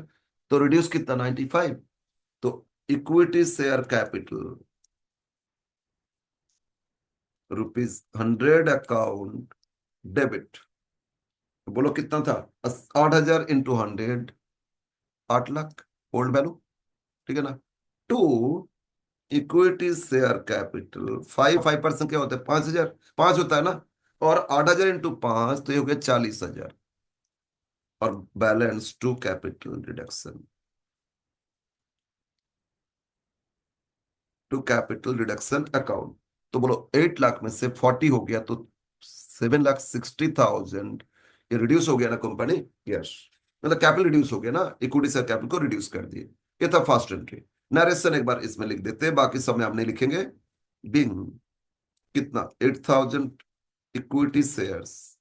S1: तो रिड्यूस कितना 95। तो equity share capital ₹100 account debit, तो बोलो कितना था, 8,000 इंटू 100, 8 लाख ओल्ड वैल्यू, ठीक है ना। टू इक्विटी शेयर कैपिटल, 5% क्या होता है, 5,000, 5 होता है ना, और 8,000 इंटू 5 तो ये हो गया 40,000, और balance to capital reduction, to capital reduction account. तो बोलो 8 लाख में से 40 हो गया, तो 7,60,000 ये रिड्यूस हो गया ना कंपनी। यस, मतलब कैपिटल रिड्यूस हो गया ना, इक्विटी शेयर कैपिटल को रिड्यूस कर दिए। ये था फर्स्ट एंट्री। नरेशन एक बार इसमें लिख देते हैं, बाकी सब में आप नहीं लिखेंगे। बिंग कितना, 8,000 equity shares,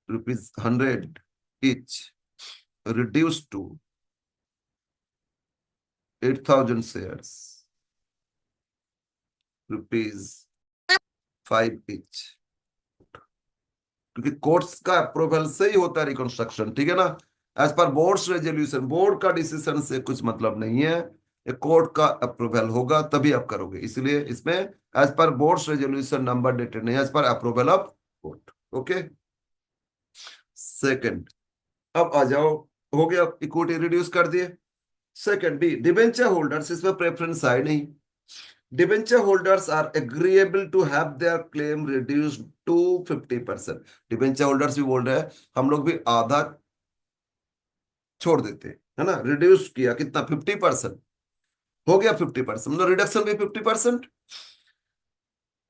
S1: ₹100 each, reduced to 8,000 shares, ₹5 each। क्योंकि कोर्ट्स का अप्रूवल से ही होता है रिकंस्ट्रक्शन, ठीक है ना। As per board's resolution, board का डिसीजन से कुछ मतलब नहीं है, ये कोर्ट का अप्रूवल होगा तभी आप करोगे, इसलिए इसमें as per board's resolution number dated नहीं, as per approval of court. Okay, second, अब आ जाओ, हो गया इक्विटी रिड्यूस कर दिए। सेकंड बी, डिबेंचर होल्डर्स, इसमें प्रेफरेंस है नहीं। Debenture holders are agreeable to have their claim reduced to 50%। Debenture holders भी बोल रहे हैं हम लोग भी आधा छोड़ देते, है ना, रिड्यूस किया कितना, 50%, हो गया 50%, मतलब रिडक्शन भी 50%।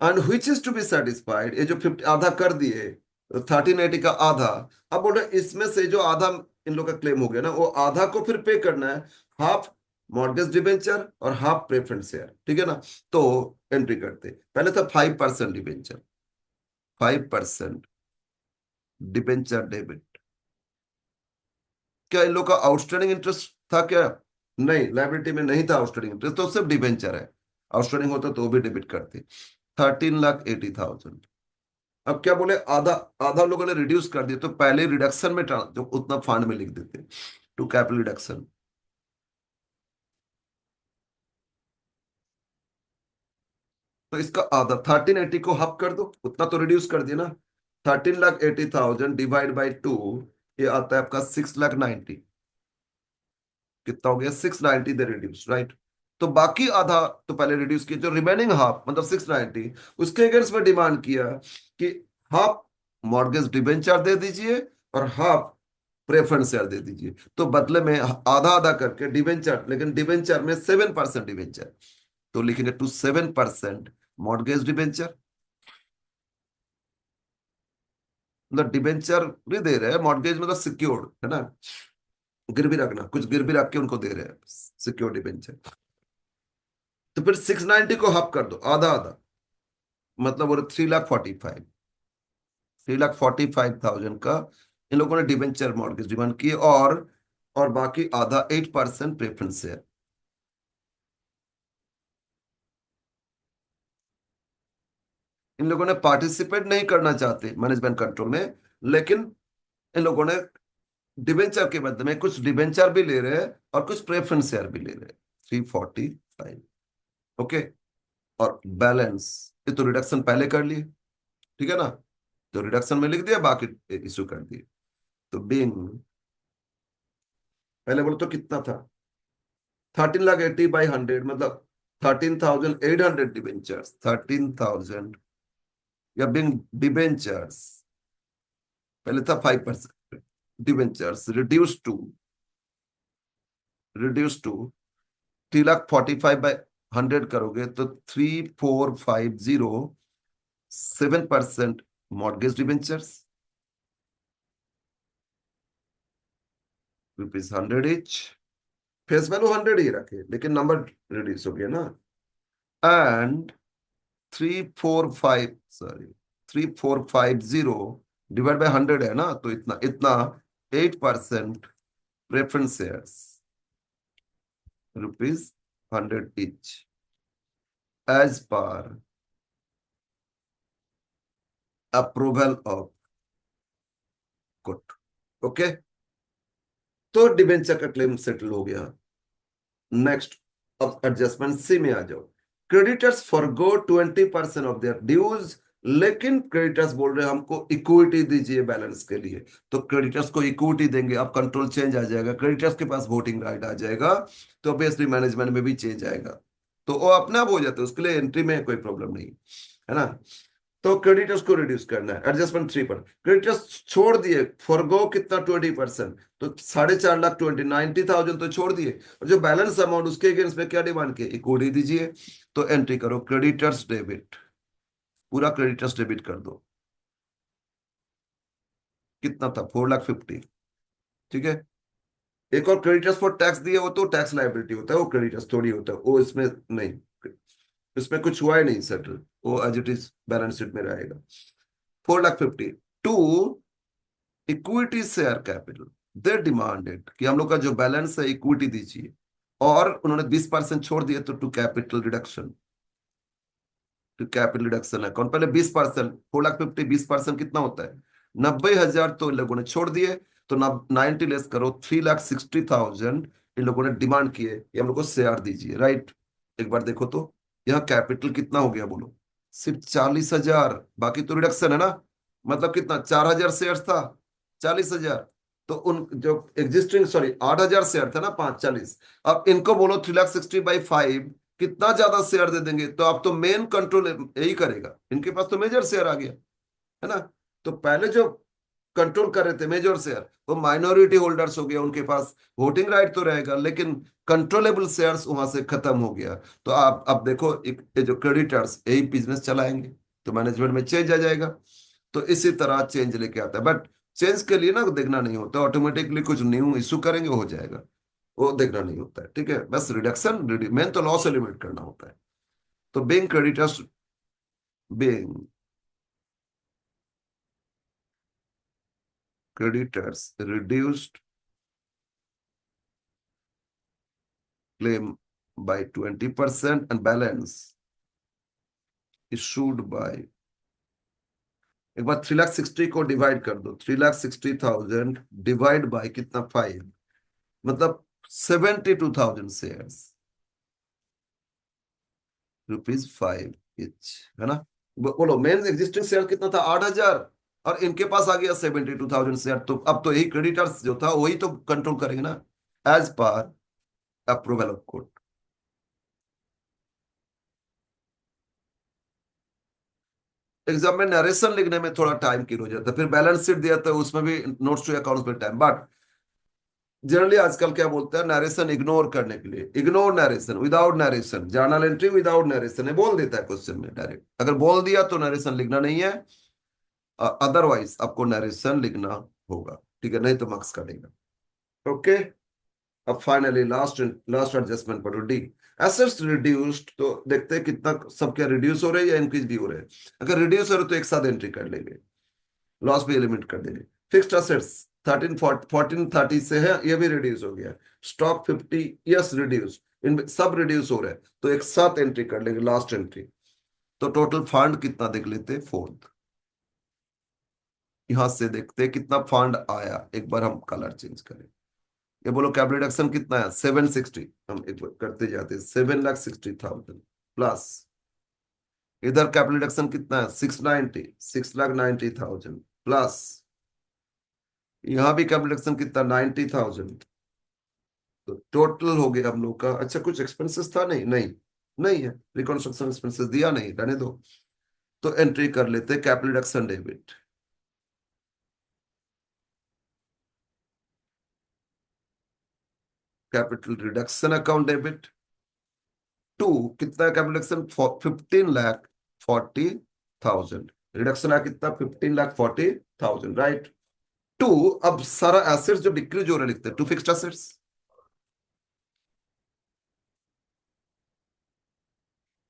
S1: And which is to be satisfied, ये जो 50 आधा कर दिए, 1380 का आधा, अब बोल रहे इसमें से जो आधा इन लोग का क्लेम हो गया ना, वो आधा को फिर पे करना है, हाफ मॉर्गेज डिबेंचर और हाफ प्रेफरेंस शेयर, ठीक है ना। तो एंट्री करते, पहले था 5% डिबेंचर, 5% डिबेंचर डेबिट। क्या इन लोग का आउटस्टैंडिंग इंटरेस्ट था क्या, नहीं, लाइबिलिटी में नहीं था आउटस्टैंडिंग इंटरेस्ट, तो सिर्फ डिबेंचर है, आउटस्टैंडिंग होता तो वो भी डेबिट करते। 13,80,000, अब क्या बोले, आधा, आधा लोगों ने रिड्यूस कर दिया, तो पहले रिडक्शन में जो उतना फंड में लिख देते, टू कैपिटल रिडक्शन। तो इसका आधा 1380 को हाफ कर दो, उतना तो रिड्यूस कर दिया ना। 13,80,000 डिवाइड बाई 2, ये आता है आपका 6,90,000, कितना हो गया, 690 दे रिड्यूस, राइट। तो बाकी आधा तो पहले रिड्यूस किया, जो रिमेनिंग हाफ मतलब 690, उसके अगेंस्ट में डिमांड किया कि हाफ मॉर्गेज डिबेंचर दे दीजिए और हाफ प्रेफरेंस शेयर दे दीजिए। तो बदले में आधा आधा करके डिबेंचर, लेकिन डिबेंचर में 7% डिबेंचर, तो लिखेंगे टू 7% मॉर्गेज डिबेंचर, मतलब डिबेंचर भी दे रहे हैं, मॉर्गेज मतलब सिक्योर्ड है ना, गिरवी रखना, कुछ गिरवी रख के उनको दे रहे हैं सिक्योर डिबेंचर। तो फिर 690 को हाफ कर दो, आधा आधा, मतलब वो 3,45,000, 3,45,000 का इन लोगों ने डिबेंचर मॉर्गेज डिमांड की, और बाकी आधा 8% प्रेफरेंस शेयर। इन लोगों ने पार्टिसिपेट नहीं करना चाहते मैनेजमेंट कंट्रोल में, लेकिन इन लोगों ने डिबेंचर के बदले में कुछ डिबेंचर भी ले रहे हैं और कुछ प्रेफरेंस शेयर भी ले रहे हैं, 345। ओके, और बैलेंस, ये तो रिडक्शन पहले कर लिए, ठीक है ना, तो रिडक्शन में लिख दिया, बाकी इश्यू कर दिए। तो बिंग, पहले बोलो तो कितना था, 13,80,000 बाई 100, मतलब 13,800 डिबेंचर्स, 13,000 या बिंग डिबेंचर्स, पहले था 5%, डिबेंचर्स रिड्यूस टू 3,45,100 करोगे तो 3,450, 7% mortgage debentures, ₹100 each, face value 100 ही रखे लेकिन नंबर रिड्यूस हो गया ना। एंड 3,450 डिवाइड बाय 100 है ना, तो इतना इतना 8% preference shares, ₹100 each, as per approval of court. Okay, तो डिबेंचर का क्लेम सेटल हो गया। नेक्स्ट, अब एडजस्टमेंट सी में आ जाओ। Creditors forgo 20% of their dues, लेकिन क्रेडिटर्स बोल रहे हैं हमको इक्विटी दीजिए बैलेंस के लिए, तो क्रेडिटर्स को इक्विटी देंगे। अब कंट्रोल चेंज आ जाएगा, क्रेडिटर्स के पास वोटिंग राइट आ जाएगा, तो ऑब्वियसली मैनेजमेंट में भी चेंज आएगा, तो वो अपने आप हो जाता है, उसके लिए एंट्री में कोई प्रॉब्लम नहीं है ना। तो क्रेडिटर्स को रिड्यूस करना है, एडजस्टमेंट 3 पर क्रेडिटर्स छोड़ दिए, फॉरगो कितना 20%, तो 4.5 लाख 90,000 तो छोड़ दिए, और जो बैलेंस अमाउंट उसके अगेंस्ट में क्या डिमांड किए, इक्विटी दीजिए, तो एंट्री करो क्रेडिटर्स डेबिट, पूरा क्रेडिटर्स डेबिट कर दो। कितना था, 4,50,000, ठीक है। एक और क्रेडिटर्स फॉर टैक्स दिए, वो तो टैक्स लाइबिलिटी होता है, वो क्रेडिटर्स थोड़ी होता है, वो इसमें नहीं, इसमें कुछ हुआ ही नहीं सेटल, वो as it is balance sheet में रहेगा। 4,50,000 to equity share capital, they demanded कि हम लोग का जो बैलेंस है इक्विटी दीजिए, और उन्होंने 20% छोड़ दिए, तो टू कैपिटल रिडक्शन है कौन, पहले 20%, 4,50,000 20% कितना होता है, 90,000, तो इन लोगों ने छोड़ दिए, तो 90 लेस करो, 3,60,000 इन लोगों ने डिमांड किए ये हम लोग को शेयर दीजिए, राइट। एक बार देखो तो यहाँ कैपिटल कितना हो गया बोलो, सिर्फ 40,000, बाकी तो रिडक्शन है ना, मतलब कितना, 4,000 शेयर था, 40,000, तो उन जो एग्जिस्टिंग, सॉरी 8,000 शेयर था ना, 540, अब इनको बोलो 3,60,000/5, कितना ज्यादा शेयर दे देंगे, तो अब तो मेन कंट्रोल यही करेगा, इनके पास तो मेजर शेयर आ गया है ना। तो पहले जो कंट्रोल कर रहे थे मेजर शेयर, वो माइनॉरिटी होल्डर्स हो गया, उनके पास वोटिंग राइट तो रहेगा, लेकिन कंट्रोलेबल शेयर्स वहां से खत्म हो गया। तो आप अब देखो, ये जो क्रेडिटर्स यही बिजनेस चलाएंगे, तो मैनेजमेंट में चेंज आ जाएगा, तो इसी तरह चेंज लेके आता है, बट चेंज के लिए ना देखना नहीं होता, ऑटोमेटिकली कुछ न्यू इशू करेंगे हो जाएगा, वो देखना नहीं होता है, ठीक है। बस रिडक्शन, मेन तो लॉस एलिमिनेट करना होता है। तो being creditors, being creditors reduced claim by 20% and balance issued by, एक बार 3,60,000 को डिवाइड कर दो, 3,60,000 डिवाइड बाय कितना, 5, मतलब 72,000 शेयर्स, ₹5 इच, है ना। बोलो मेन एग्जिस्टिंग शेयर कितना था, 8,000, और इनके पास आ गया 72,000 शेयर, तो अब तो यही क्रेडिटर्स जो था वही तो कंट्रोल करेंगे ना, as per approval of court. Exam में नरेशन लिखने में थोड़ा टाइम की हो जाता है, फिर बैलेंस शीट दिया था उसमें भी नोट्स टू अकाउंट्स में टाइम, बट जनरली आजकल क्या बोलते हैं, नरेशन इग्नोर करने के लिए, ignore narration, without narration, journal entry without narration है, बोल देता है क्वेश्चन में डायरेक्ट, अगर बोल दिया तो नरेशन लिखना नहीं है, अदरवाइज आपको नरेशन लिखना होगा, ठीक है, नहीं तो मार्क्स कटेगा। ओके, अब फाइनली लास्ट लास्ट एडजस्टमेंट पर डी, एसेट्स रिड्यूस्ड, तो देखते हैं कितना सब क्या रिड्यूस हो रहे हैं या इंक्रीज भी हो रहे हैं। अगर रिड्यूस हो रहे तो एक साथ एंट्री कर लेंगे, लॉस भी एलिमिनेट कर देंगे। फिक्स्ड एसेट्स 1430 से है, ये भी रिड्यूस हो गया। स्टॉक 50, यस रिड्यूस, इन सब रिड्यूस हो रहे हैं, तो एक साथ एंट्री कर लेंगे, लास्ट एंट्री। तो टोटल फंड कितना देख लेते, फोर्थ, यहां से देखते हैं कितना फंड आया, एक बार हम कलर चेंज करें। ये बोलो कैपिटल रिडक्शन कितना है, 760, हम एक बार करते जाते हैं, 7,60,000 प्लस, इधर कैपिटल रिडक्शन कितना है, 6,90,000 प्लस, यहाँ भी कैपिटल रिडक्शन कितना, 90,000, तो टोटल हो गया हम लोग का, अच्छा कुछ एक्सपेंसेस था, नहीं नहीं, नहीं है, रिकॉन्स्ट्रक्शन एक्सपेंसेस दिया नहीं, रहने दो। तो एंट्री कर लेते capital reduction debit. Capital reduction account debit to, कितना कैपिटल रिडक्शन? 15,40,000। रिडक्शन है कितना? 15,40,000, राइट। टू, अब सारा एसेट्स जो डिक्रीज हो रहा है लिखते हैं, to fixed assets.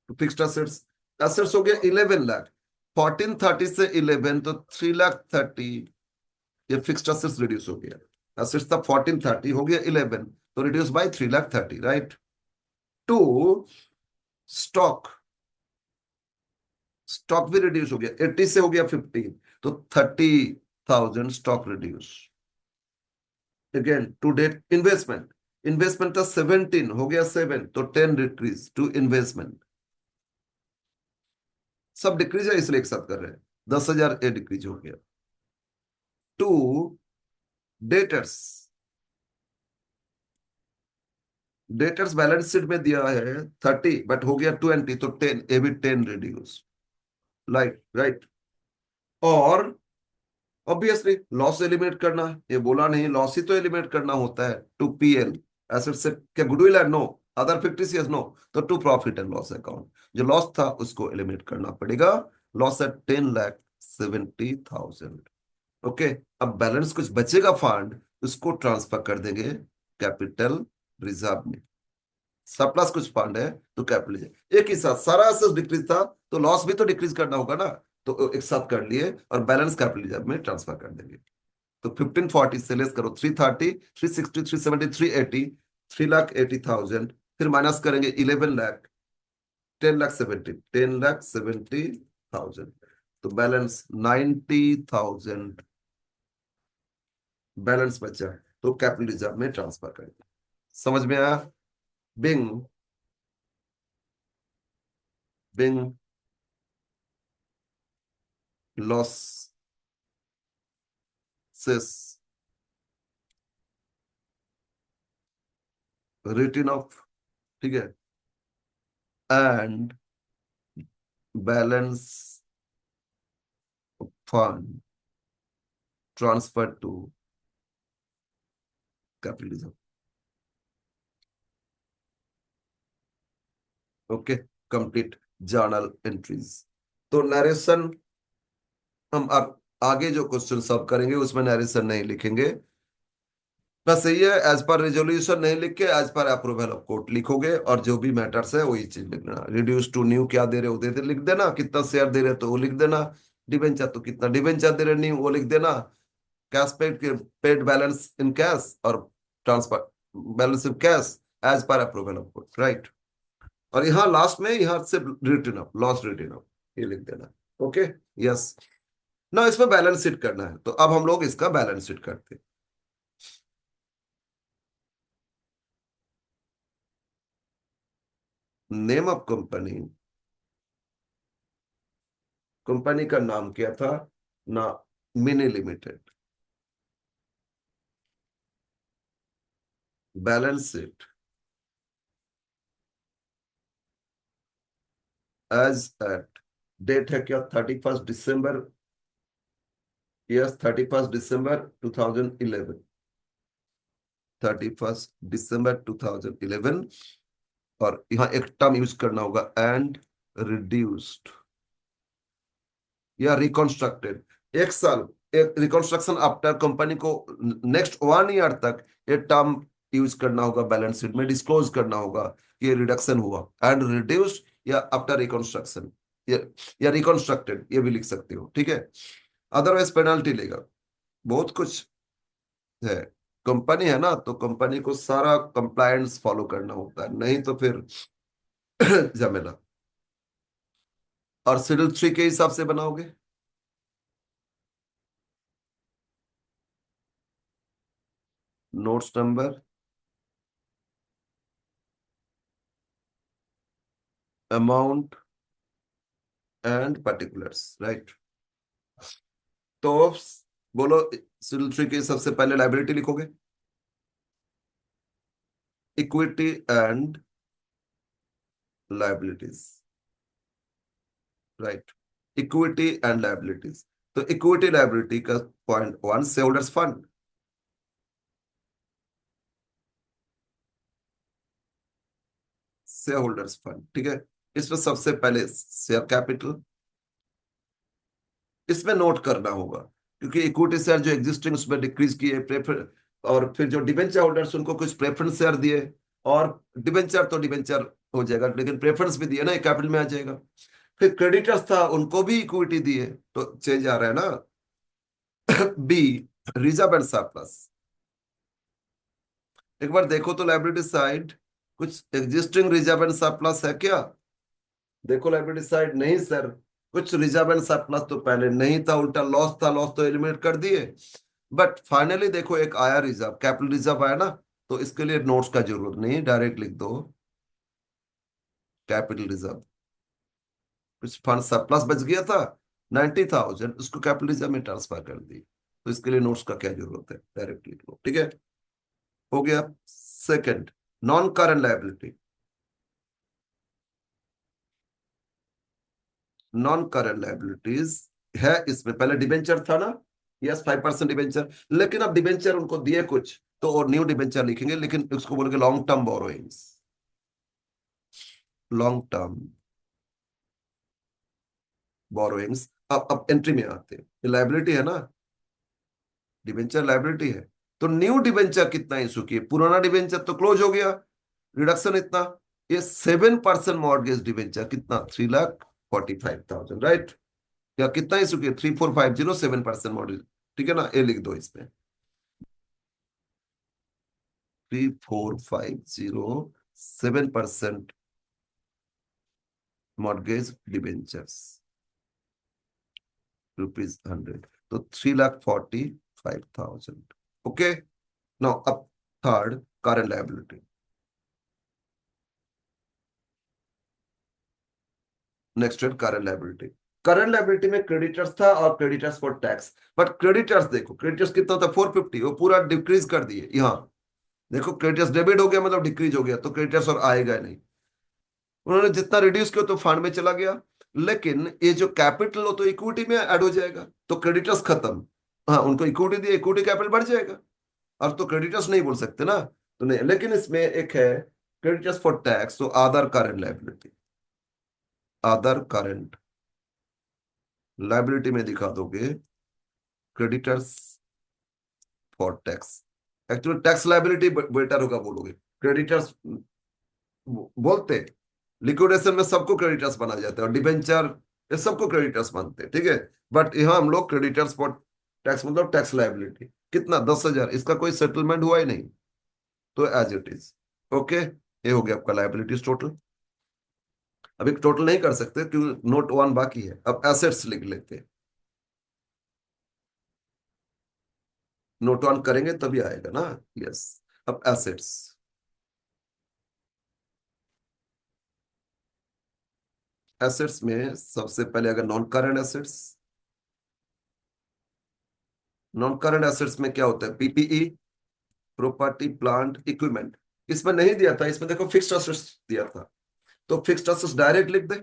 S1: To fixed assets, assets हो गया 11 लाख। 1430 से 11 तो 3,30,000, ये फिक्स्ड एसेट्स रिड्यूस हो गया। एसेट्स था 1430, हो गया 11, तो reduce by 3,30,000, right. To, stock, stock भी रिड्यूस हो गया, 80 से हो गया 15, तो 30,000 stock reduce. Again to date investment, investment था 17, हो गया 7, तो 10 डिक्रीज टू इन्वेस्टमेंट। सब डिक्रीज है इसलिए एक साथ कर रहे हैं, 10,000 ए डिक्रीज हो गया। To, debtors, debtors balance sheet में दिया है 30, बट हो गया 20, तो 10, ए भी 10 रिड्यूस, राइट राइट। और ऑब्वियसली लॉस एलिमिनेट करना है, ये बोला नहीं, लॉस ही तो एलिमिनेट करना होता है। टू पीएल, एसेट से क्या गुडविल है? नो। Other fictitious? नो। तो to profit and loss account, जो लॉस था उसको एलिमिनेट करना पड़ेगा। लॉस है 10,70,000। ओके, अब बैलेंस कुछ बचेगा फंड, उसको ट्रांसफर कर देंगे कैपिटल रिजर्व में। सरप्लस कुछ फंड है तो कैपिटल रिजर्व, एक ही साथ सारा एसेट डिक्रीज था, तो लॉस भी तो डिक्रीज करना होगा ना, तो एक साथ कर लिए और बैलेंस कैपिटल रिजर्व में ट्रांसफर कर देंगे। तो 1540 से लेस करो 330, 360, 370, 380, 3,80,000, फिर माइनस करेंगे 11 लाख, 10,70,000, तो बैलेंस 90,000 बैलेंस बचा है, तो कैपिटल रिजर्व में ट्रांसफर करेंगे। समझ में आया? Being, being losses written off, ठीक है, and balance fund transfer to capital reserve. Okay, complete journal entries. तो नरेशन हम अब आगे जो क्वेश्चन सॉल्व करेंगे उसमें नरेशन नहीं लिखेंगे, बस यही है, एज पर रेजोल्यूशन नहीं लिख के as per approval of court लिखोगे, और जो भी मैटर्स है वही चीज लिखना। रिड्यूस टू न्यू क्या दे रहे हो दे दे लिख देना, कितना शेयर दे रहे तो वो लिख देना, डिबेंचर तो कितना डिबेंचर दे रहे न्यू वो लिख देना, cash paid, paid balance in cash, और transfer balance in cash as per approval of court, right. और यहाँ लास्ट में यहाँ से return of loss, return of, ये लिख देना। Okay, yes. ना इसमें बैलेंस शीट करना है, तो अब हम लोग इसका बैलेंस शीट करते हैं। नेम ऑफ कंपनी, कंपनी का नाम क्या था ना? Mini Limited. Balance sheet as at, date है क्या? 31 दिसंबर, यस 31 दिसंबर 2011, 31 दिसंबर 2011। और यहाँ एक टर्म यूज करना होगा, एंड रिड्यूस्ड या रिकॉन्स्ट्रक्टेड, एक साल, एक रिकॉन्स्ट्रक्शन आफ्टर, कंपनी को नेक्स्ट 1 ईयर तक ये टर्म यूज करना होगा, बैलेंस शीट में डिस्क्लोज करना होगा कि ये रिडक्शन हुआ, एंड रिड्यूस्ड या आफ्टर रिकॉन्स्ट्रक्शन, या रिकॉन्स्ट्रक्टेड, ये भी लिख सकते हो, ठीक है। अदरवाइज पेनाल्टी लेगा, बहुत कुछ है। कंपनी है ना, तो कंपनी को सारा कंप्लायंस फॉलो करना होता है, नहीं तो फिर झमेला। और शेड्यूल 3 के हिसाब से बनाओगे, notes number, amount and particulars, right. तो बोलो, शेड्यूल 3 के सबसे पहले लाइबिलिटी लिखोगे, equity and liabilities, right, equity and liabilities. तो इक्विटी लाइबिलिटी का point one, share holders fund, share holders fund, ठीक है। इसमें सबसे पहले शेयर कैपिटल, इसमें नोट करना होगा, क्योंकि इक्विटी शेयर जो एग्जिस्टिंग उसमें डिक्रीज किए प्रेफर, और फिर जो डिबेंचर होल्डर्स उनको कुछ प्रेफरेंस शेयर दिए, और डिबेंचर तो डिबेंचर हो जाएगा, लेकिन प्रेफरेंस भी दिए ना, कैपिटल में आ जाएगा। फिर क्रेडिटर्स था, उनको भी इक्विटी दिए, तो चेंज आ रहा है ना। B, reserve and surplus. एक बार देखो तो लाइबिलिटी साइड कुछ एग्जिस्टिंग रिजर्व एंड सरप्लस है क्या? देखो लाइबिलिटी साइड, नहीं सर, कुछ रिजर्व एंड सरप्लस तो पहले नहीं था, उल्टा लॉस था, लॉस तो एलिमिनेट कर दिए। बट फाइनली देखो एक आया रिजर्व, कैपिटल रिजर्व आया ना, तो इसके लिए नोट्स का जरूरत नहीं, डायरेक्ट लिख दो कैपिटल रिजर्व। कुछ फंड सरप्लस बच गया था 90,000, उसको कैपिटल रिजर्व में ट्रांसफर कर दी, तो इसके लिए नोट्स का क्या जरूरत है, डायरेक्ट लिख लो, ठीक है। हो गया। Second, non current liability. Non current liabilities है, इसमें पहले डिबेंचर था ना, यस 5% डिबेंचर, लेकिन अब डिबेंचर उनको दिए कुछ, तो और न्यू डिबेंचर लिखेंगे, लेकिन उसको बोलेंगे long term borrowings, long term borrowings. अब एंट्री में आते हैं, ये लायबिलिटी है ना, डिबेंचर लायबिलिटी है, तो न्यू डिबेंचर कितना इशू किए, पुराना डिबेंचर तो क्लोज हो गया, रिडक्शन इतना, ये 7% मॉर्गेज डिबेंचर कितना, 3,45,000, राइट, या कितना इशू किए, 3,450, 7% मॉर्गेज, ठीक है ना, ये लिख दो इसमें, 3,450, 7% मॉर्गेज डिबेंचर्स, ₹100, तो 3,45,000। ओके, नाउ अब थर्ड, करंट लायबिलिटी। नेक्स्ट है करंट लायबिलिटी। करंट लायबिलिटी में क्रेडिटर्स था और creditors for tax, but creditors देखो, क्रेडिटर्स कितना था 450, वो पूरा डिक्रीज कर दिए यहाँ। देखो क्रेडिटर्स डेबिट हो गया मतलब डिक्रीज हो गया, तो क्रेडिटर्स और आएगा नहीं, उन्होंने जितना रिड्यूस किया तो फंड में चला गया, लेकिन ये जो कैपिटल हो तो इक्विटी में ऐड हो जाएगा, तो क्रेडिटर्स खत्म। हाँ, उनको इक्विटी दिए, इक्विटी कैपिटल बढ़ जाएगा, और तो क्रेडिटर्स नहीं बोल सकते ना, तो नहीं, लेकिन इसमें एक है क्रेडिटर्स फॉर टैक्स, तो other current liability, other current liability में दिखा दोगे creditors for tax, actually tax liability better होगा बोलोगे, क्रेडिटर्स बोलते, लिक्विडेशन में सबको क्रेडिटर्स बना जाता है, और डिबेंचर ये सबको क्रेडिटर्स मानते हैं, ठीक है। बट यहाँ हम लोग क्रेडिटर्स फॉर टैक्स मतलब टैक्स लायबिलिटी कितना, 10,000, इसका कोई सेटलमेंट हुआ ही नहीं, तो एज इट इज। ओके, ये हो गया आपका लायबिलिटीज टोटल। अभी टोटल नहीं कर सकते क्योंकि नोट वन बाकी है, अब एसेट्स लिख लेते हैं, नोट वन करेंगे तभी आएगा ना, यस। अब एसेट्स, एसेट्स में सबसे पहले अगर non current assets, non current assets में क्या होता है, पीपीई, प्रॉपर्टी प्लांट इक्विपमेंट, इसमें नहीं दिया था, इसमें देखो फिक्स्ड एसेट्स दिया था, तो फिक्स्ड एसेट्स डायरेक्ट लिख दे,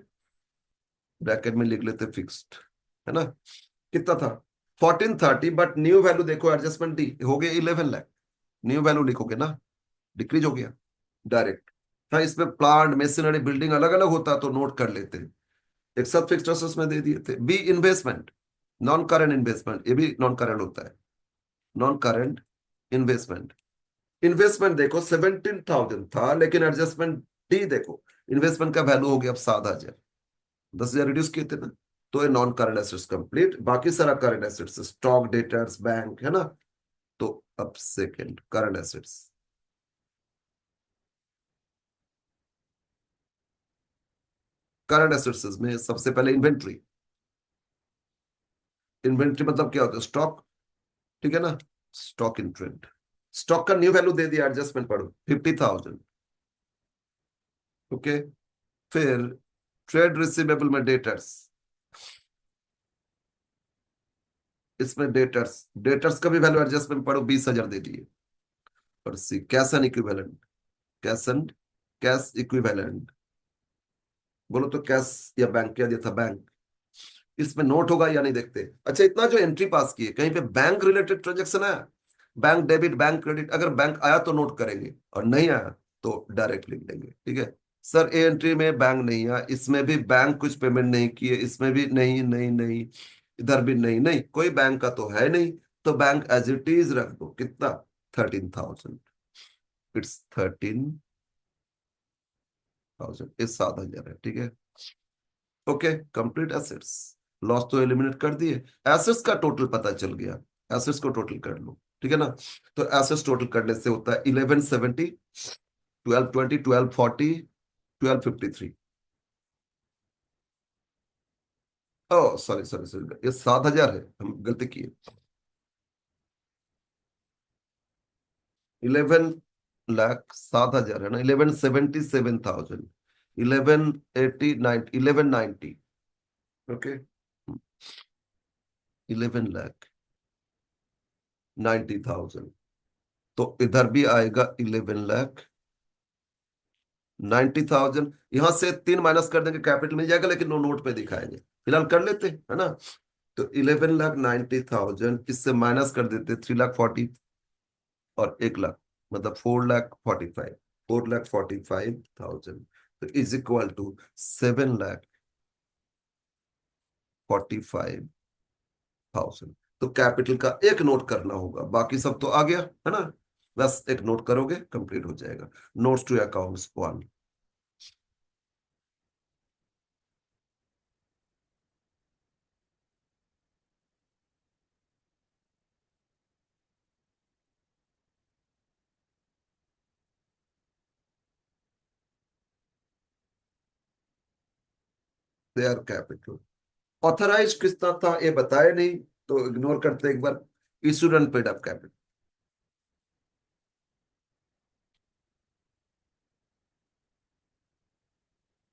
S1: ब्रैकेट में लिख लेते फिक्स्ड, है ना। कितना था 1430, बट न्यू वैल्यू देखो एडजस्टमेंट डी हो गया 11 लाख, न्यू वैल्यू लिखोगे ना, डिक्रीज हो गया डायरेक्ट। हाँ, इसमें प्लांट मशीनरी बिल्डिंग अलग अलग होता तो नोट कर लेते, एक साथ फिक्स्ड एसेट्स में दे दिए थे। B, investment, non current investment, ये भी नॉन करंट होता है, नॉन करंट इन्वेस्टमेंट। इन्वेस्टमेंट देखो 17,000 था, लेकिन एडजस्टमेंट डी देखो, इन्वेस्टमेंट का वैल्यू हो गया अब 7,000, 10,000 रिड्यूस किए थे ना, तो ये नॉन करंट एसेट्स कंप्लीट, बाकी सारा current assets, stock, debtors, bank, है ना। तो अब second current assets, current assets में सबसे पहले इन्वेंट्री, इन्वेंट्री मतलब क्या होता है, स्टॉक, ठीक है ना, स्टॉक इन ट्रेंड, स्टॉक का न्यू वैल्यू दे दिया, एडजस्टमेंट पढ़ो 50,000। ओके, फिर ट्रेड रिसीवेबल में डेटर्स, इसमें डेटर्स, डेटर्स का भी वैल्यू एडजस्टमेंट पढ़ो, 20,000 दे दिए। और C cash and equivalent, cash and cash equivalent, बोलो तो कैश या बैंक, क्या दिया था, बैंक। इसमें नोट होगा या नहीं देखते। अच्छा, इतना जो एंट्री पास की है, कहीं पे बैंक रिलेटेड ट्रांजेक्शन आया, बैंक डेबिट, बैंक क्रेडिट, अगर बैंक आया तो नोट करेंगे, और नहीं आया तो डायरेक्ट लिख लेंगे, ठीक है। सर ए एंट्री में बैंक नहीं आया, इसमें भी बैंक कुछ पेमेंट नहीं किए, इसमें भी नहीं नहीं नहीं, इधर भी नहीं नहीं, कोई बैंक का तो है नहीं, तो बैंक एज इट इज रख दो। कितना, 13,000। इट्स 13,000, ये 7,000 है, ठीक है। Okay, complete assets. लॉस तो एलिमिनेट कर दिए, एसेट्स का टोटल पता चल गया। एसेट्स को टोटल कर लो, ठीक है ना। तो एसेट्स टोटल करने से होता है 1170, 1220, 1240, 1253। ओ सॉरी सॉरी सॉरी, ये 7,000 है, हम गलती किए। 11,07,000 है ना, 11,77,000, 11,80,90, 11,90। ओके, 11,90,000। तो इधर भी आएगा 11,90,000। यहां से 3 माइनस कर देंगे, कैपिटल मिल जाएगा, लेकिन नो नोट पे दिखाएंगे, फिलहाल कर लेते है ना। तो 11,90,000, इससे माइनस कर देते 3,40,000 और 1 लाख, मतलब 4,45,000, 4,45,000। तो इज इक्वल टू 7,45,000। तो कैपिटल का एक नोट करना होगा, बाकी सब तो आ गया है ना। बस एक नोट करोगे, कंप्लीट हो जाएगा। Notes to accounts 1। Share capital, authorise कितना था ये बताए नहीं, तो इग्नोर करते एक बार। Issued and paid up capital,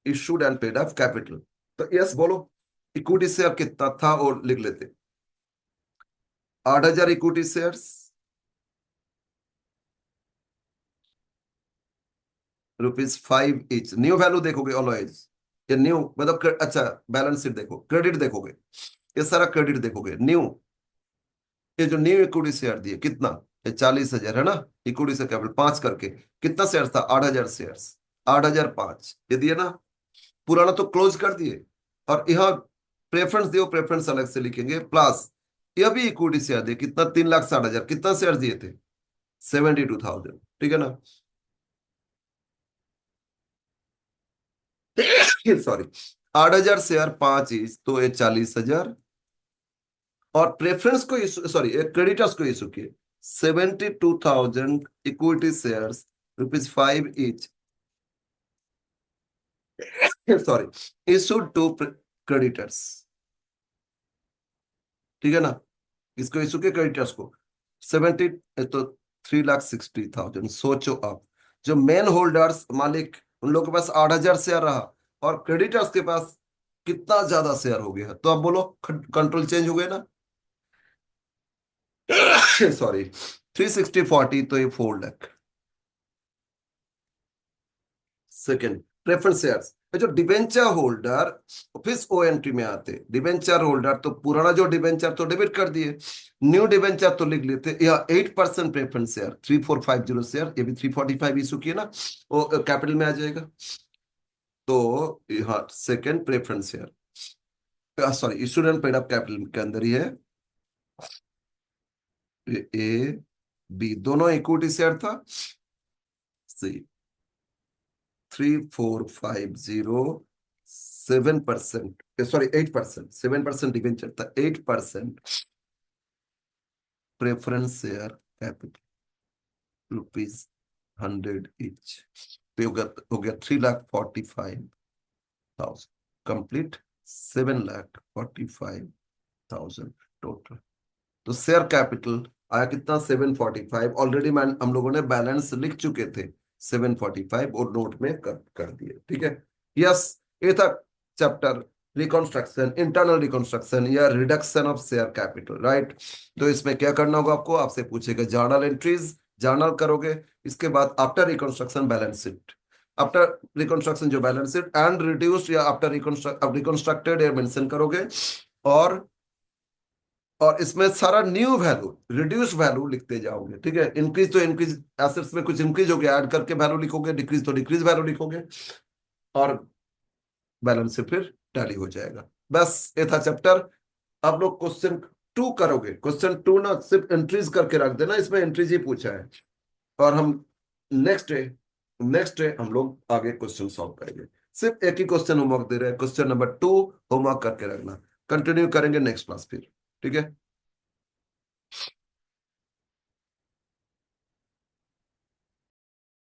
S1: issued and paid up capital. तो यस बोलो, इक्विटी शेयर कितना था और लिख लेते। 8,000 equity shares, ₹5 each. New value देखोगे ऑलवेज, ये न्यू मतलब अच्छा, बैलेंस शीट देखो, क्रेडिट देखोगे, ये सारा क्रेडिट देखोगे। न्यू, ये जो न्यू इक्विटी शेयर दिए कितना, ये 40,000 है ना। इक्विटी से कैपिटल 5 करके कितना शेयर था, 8,000 शेयर्स, 8,005 ये दिए ना। पुराना तो क्लोज कर दिए, और यहाँ प्रेफरेंस दियो, प्रेफरेंस अलग से लिखेंगे, प्लस ये भी इक्विटी शेयर दिए कितना, 3,60,000। कितना शेयर दिए थे, 72,000, ठीक है ना। सॉरी, 8,000 शेयर 5 इच, तो ये 40,000। और प्रेफरेंस को इशू, सॉरी क्रेडिटर्स को इशू किए 72,000 equity shares, ₹5 each, sorry, issued to creditors, ठीक है ना। इसको इशू के क्रेडिटर्स को 70, तो 3,60,000। सोचो आप, जो मेन होल्डर्स मालिक, उन लोगों के पास 8,000 शेयर रहा, और क्रेडिटर्स के पास कितना ज्यादा शेयर हो गया, तो अब बोलो कंट्रोल चेंज हो गया ना। सॉरी, 360/40, तो ये 4 लाख। सेकंड, प्रेफरेंस शेयर्स, जो डिबेंचर होल्डर, फिर ओ एंट्री में आते डिबेंचर होल्डर, तो पुराना जो डिबेंचर तो डेबिट कर दिए, न्यू डिबेंचर तो लिख लेते। या 8% प्रेफरेंस शेयर, 3,450 शेयर, ये भी 345 इशू किए ना, वो कैपिटल में आ जाएगा। तो हाँ, second preference share, sorry, issued and paid up capital के अंदर ही है। ए बी दोनों इक्विटी शेयर था। सी, 3,450, 7%, सॉरी 8%, 7% डिवेंचर था, 8% प्रेफरेंस शेयर कैपिटल, ₹100 इच। तो हो गया 3,45,000 कंप्लीट, 7,45,000 टोटल। तो शेयर कैपिटल आया कितना, 745। ऑलरेडी मैं हम लोगों ने बैलेंस लिख चुके थे, 745, और नोट में कर दिए, ठीक है। यस, ये था चैप्टर रिकॉन्स्ट्रक्शन, इंटरनल रिकॉन्स्ट्रक्शन या reduction of share capital, right. तो इसमें क्या करना होगा आपको, आपसे पूछेगा जर्नल एंट्रीज, जर्नल करोगे, इसके बाद after reconstruction balance sheet, after reconstruction जो बैलेंस शीट एंड रिड्यूस्ड या आफ्टर रिकंस्ट्रक्टेड या मेंशन करोगे। और और इसमें सारा न्यू वैल्यू रिड्यूस वैल्यू लिखते जाओगे, ठीक है। इंक्रीज तो इंक्रीज, एसेट्स में कुछ इंक्रीज हो गया, ऐड करके वैल्यू लिखोगे, डिक्रीज तो डिक्रीज वैल्यू लिखोगे, और बैलेंस से फिर टैली हो जाएगा। बस ये था चैप्टर। आप लोग क्वेश्चन 2 करोगे। क्वेश्चन 2 ना सिर्फ एंट्रीज करके रख देना, इसमें एंट्रीज ही पूछा है। और हम नेक्स्ट डे हम लोग आगे क्वेश्चन सॉल्व करेंगे। सिर्फ एक ही क्वेश्चन होमवर्क दे रहे हैं, क्वेश्चन नंबर 2 होमवर्क करके रखना। कंटिन्यू करेंगे नेक्स्ट क्लास फिर, ठीक है।